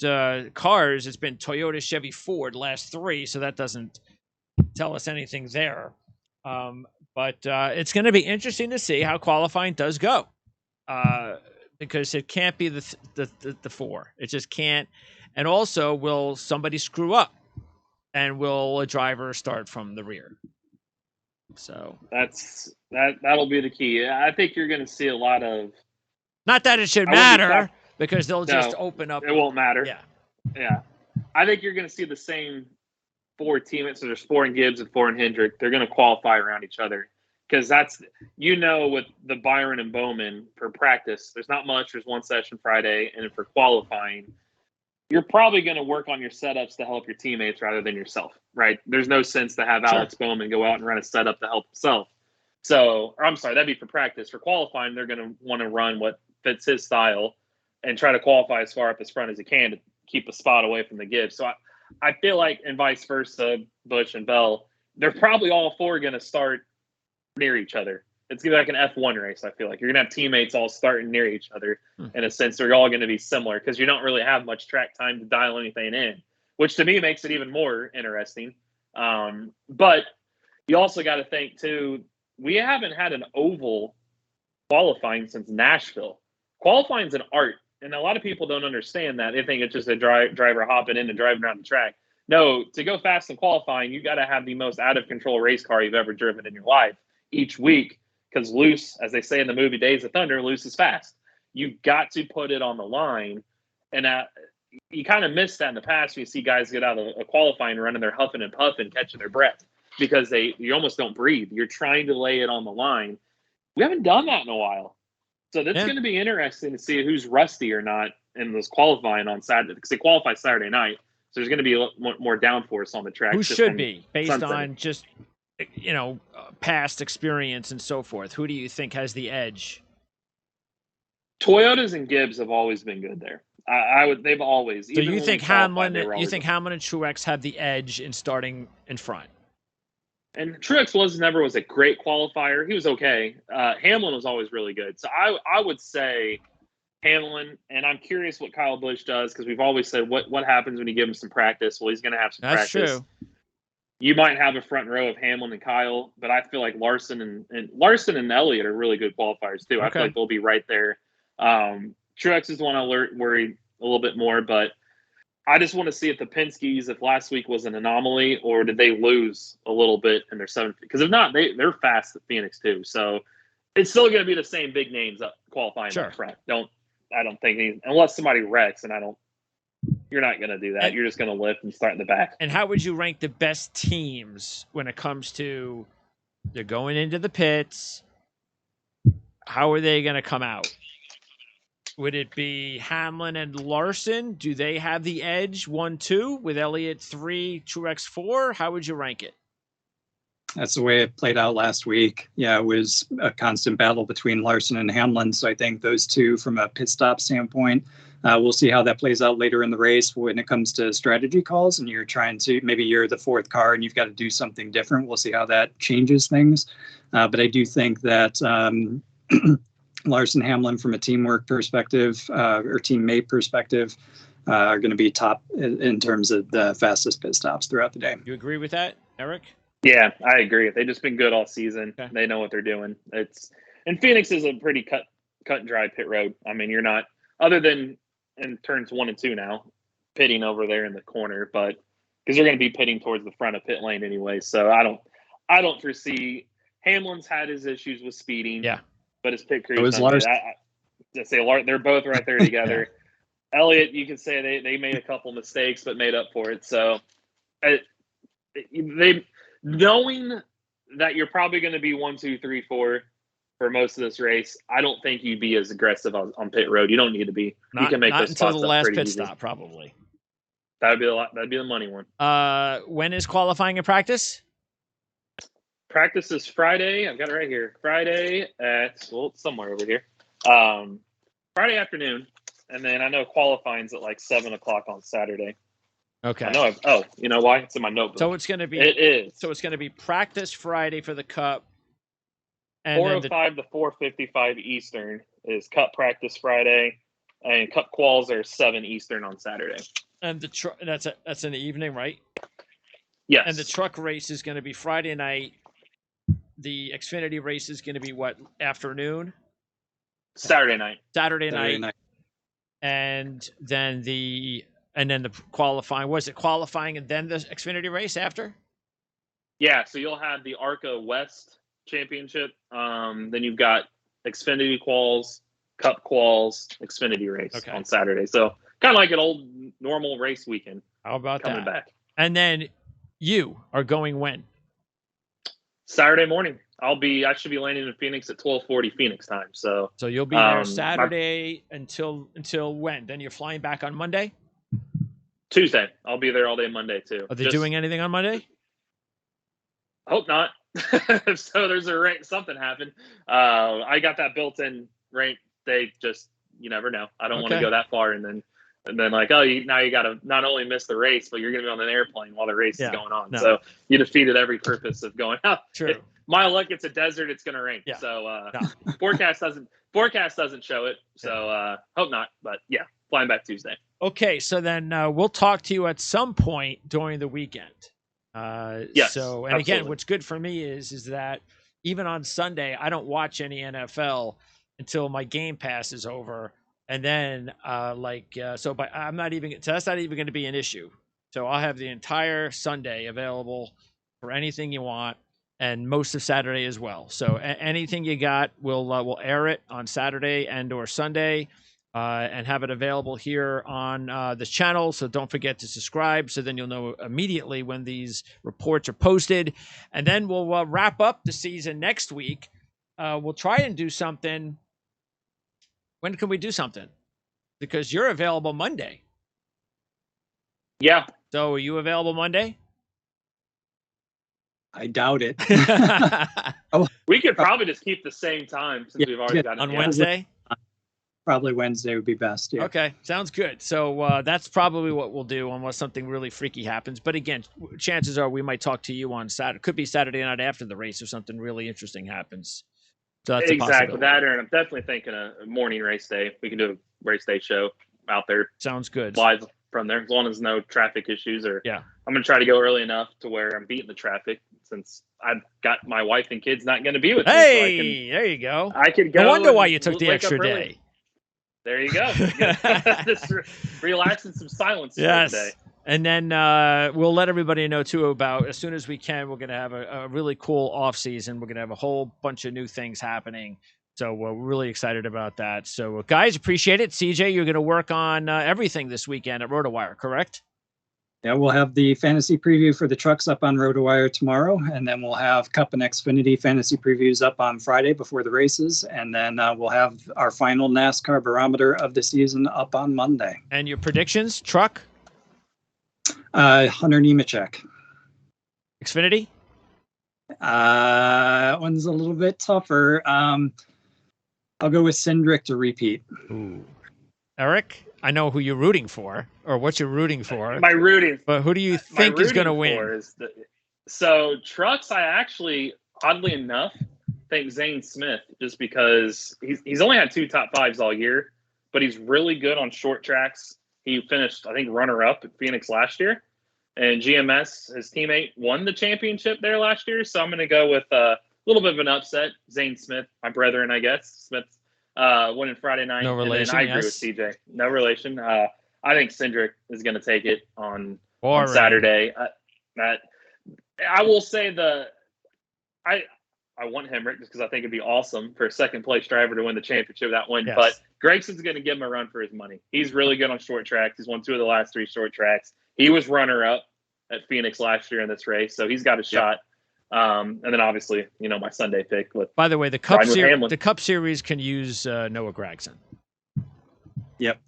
cars, it's been Toyota, Chevy, Ford last 3, so that doesn't tell us anything there. But it's going to be interesting to see how qualifying does go, because it can't be the 4. It just can't. And also, will somebody screw up, and will a driver start from the rear? So that'll be the key. I think you're going to see a lot of. Not that it should matter. Because they'll just open up. It won't matter. Yeah. I think you're going to see the same 4 teammates. So there's 4 in Gibbs and 4 in Hendrick. They're going to qualify around each other. Because that's, with the Byron and Bowman for practice, there's not much. There's 1 session Friday. And for qualifying, you're probably going to work on your setups to help your teammates rather than yourself, right? There's no sense to have Alex Bowman go out and run a setup to help himself. That'd be for practice. For qualifying, they're going to want to run what fits his style and try to qualify as far up as front as he can to keep a spot away from the Gibbs. So I feel like, and vice versa, Busch and Bell, they're probably all 4 going to start near each other. It's going to be like an F1 race, I feel like. You're going to have teammates all starting near each other. In a sense, they're all going to be similar because you don't really have much track time to dial anything in, which to me makes it even more interesting. But you also got to think, too, we haven't had an oval qualifying since Nashville. Qualifying is an art. And a lot of people don't understand that. They think it's just a driver hopping in and driving around the track. No, to go fast in qualifying, you got to have the most out-of-control race car you've ever driven in your life each week, because loose, as they say in the movie Days of Thunder, loose is fast. You've got to put it on the line. And you kind of miss that in the past when you see guys get out of a qualifying run and they're huffing and puffing, catching their breath, because you almost don't breathe. You're trying to lay it on the line. We haven't done that in a while. So that's going to be interesting to see who's rusty or not in this qualifying on Saturday, because they qualify Saturday night. So there's going to be a lot more downforce on the track. Who should be, based on just, past experience and so forth? Who do you think has the edge? Toyotas and Gibbs have always been good there. They've always. So you think Hamlin? You think Hamlin and Truex have the edge in starting in front? And Truex never was a great qualifier. He was okay. Hamlin was always really good. So I would say Hamlin, and I'm curious what Kyle Busch does, because we've always said what happens when you give him some practice. Well, he's going to have some practice. That's true. You might have a front row of Hamlin and Kyle, but I feel like Larson and Elliott are really good qualifiers too. Okay. I feel like they'll be right there. Truex is the one I worry a little bit more, but I just want to see if the Penske's, if last week was an anomaly, or did they lose a little bit in their 7th? Because if not, they're fast at Phoenix too. So it's still going to be the same big names up qualifying up front. I don't think unless somebody wrecks, and you're not going to do that. You're just going to lift and start in the back. And how would you rank the best teams when it comes to they're going into the pits? How are they going to come out? Would it be Hamlin and Larson? Do they have the edge 1-2 with Elliott 3, Truex 4? How would you rank it? That's the way it played out last week. Yeah, it was a constant battle between Larson and Hamlin. So I think those two, from a pit stop standpoint, we'll see how that plays out later in the race when it comes to strategy calls. And you're maybe you're the 4th car and you've got to do something different. We'll see how that changes things. But I do think that Larson, Hamlin, from a teamwork perspective or teammate perspective, are going to be top in terms of the fastest pit stops throughout the day. You agree with that, Eric? Yeah, I agree. They've just been good all season. Okay. They know what they're doing. And Phoenix is a pretty cut and dry pit road. I mean, you're not, other than in turns 1 and 2 now, pitting over there in the corner, but because they're going to be pitting towards the front of pit lane anyway. So I don't foresee. Hamlin's had his issues with speeding. Yeah, but his pit crew. It was Lars. They're both right there together. Yeah. Elliott, you could say they made a couple mistakes, but made up for it. So they knowing that you're probably going to be 1, 2, 3, 4 for most of this race, I don't think you'd be as aggressive on pit road. You don't need to be. You can make those spots until the last pit easy. Stop, probably. That'd be the money one. When is qualifying and practice? Practice is Friday. I've got it right here. Friday at somewhere over here. Friday afternoon, and then I know qualifying's at like 7:00 on Saturday. Okay. I know. You know why? It's in my notebook. So it's going to be. It is. So it's going to be practice Friday for the Cup. 4:05 to 4:55 Eastern is Cup practice Friday, and Cup quals are 7 Eastern on Saturday. And that's in the evening, right? Yes. And the truck race is going to be Friday night. The Xfinity race is going to be what, afternoon? Saturday night. Saturday night. And then the qualifying. Was it qualifying and then the Xfinity race after? Yeah, so you'll have the ARCA West Championship. Then you've got Xfinity quals, Cup quals, Xfinity race on Saturday. So kind of like an old normal race weekend. How about coming back? And then you are going when? Saturday morning. I should be landing in Phoenix at 12:40 Phoenix time. So you'll be there Saturday until when? Then you're flying back on Monday? Tuesday. I'll be there all day Monday too. Are they doing anything on Monday? Hope not. So there's something happened. I got that built-in rank. They just, you never know. I don't want to go that far and then like, now you got to not only miss the race, but you're going to be on an airplane while the race is going on. No. So you defeated every purpose of going out. True. My luck, it's a desert. It's going to rain. Yeah. So forecast doesn't show it. So hope not. But yeah, flying back Tuesday. Okay. So then we'll talk to you at some point during the weekend. Yes. So, and again, what's good for me is that even on Sunday, I don't watch any NFL until my Game Pass is over. And then that's not even going to be an issue. So I'll have the entire Sunday available for anything you want, and most of Saturday as well. So anything you got, we'll air it on Saturday and or Sunday, and have it available here on this channel. So don't forget to subscribe, so then you'll know immediately when these reports are posted. And then we'll wrap up the season next week. We'll try and do something. When can we do something? Because you're available Monday. Yeah. So are you available Monday? I doubt it. We could probably just keep the same time since we've already got it. On Wednesday? Probably Wednesday would be best. Yeah. Okay. Sounds good. So that's probably what we'll do unless something really freaky happens. But again, chances are we might talk to you on Saturday. Could be Saturday night after the race if something really interesting happens. So that's exactly that, and I'm definitely thinking a morning race day. We can do a race day show out there. Sounds good. Live from there, as long as no traffic issues. I'm going to try to go early enough to where I'm beating the traffic, since I've got my wife and kids not going to be with me. Hey, there you go. I could go. No wonder why you took the extra day. There you go. Just relax in some silence today. And then we'll let everybody know, too, about as soon as we can, we're going to have a really cool off season. We're going to have a whole bunch of new things happening. So we're really excited about that. So, guys, appreciate it. CJ, you're going to work on everything this weekend at RotoWire, correct? Yeah, we'll have the fantasy preview for the trucks up on RotoWire tomorrow. And then we'll have Cup and Xfinity fantasy previews up on Friday before the races. And then we'll have our final NASCAR barometer of the season up on Monday. And your predictions, truck? Hunter Nemechek. Xfinity? That one's a little bit tougher. I'll go with Cindric to repeat. Ooh. Eric, I know who you're rooting for, or what you're rooting for. But who do you think is going to win? So trucks, I actually, oddly enough, think Zane Smith, just because he's only had 2 top 5s all year, but he's really good on short tracks. He finished, I think, runner-up at Phoenix last year. And GMS, his teammate, won the championship there last year. So I'm going to go with a little bit of an upset. Zane Smith, my brethren, I guess. Smith winning Friday night. No relation, and then I agree with CJ. No relation. I think Cindric is going to take it on Saturday. I will say I want Hemrick just because I think it'd be awesome for a second-place driver to win the championship that win. Yes. But Gregson's going to give him a run for his money. He's really good on short tracks. He's won 2 of the last 3 short tracks. He was runner-up at Phoenix last year in this race, so he's got a shot. And then obviously, my Sunday pick. By the way, the Cup Series can use Noah Gragson. Yep,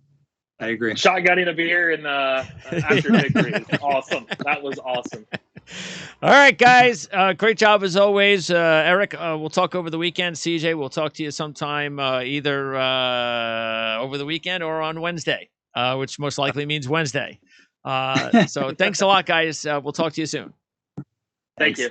I agree. Shotgunning a beer and after victory is awesome. That was awesome. All right, guys. Great job as always. Eric, we'll talk over the weekend. CJ, we'll talk to you sometime either over the weekend or on Wednesday, which most likely means Wednesday. So thanks a lot, guys. We'll talk to you soon. Thank you.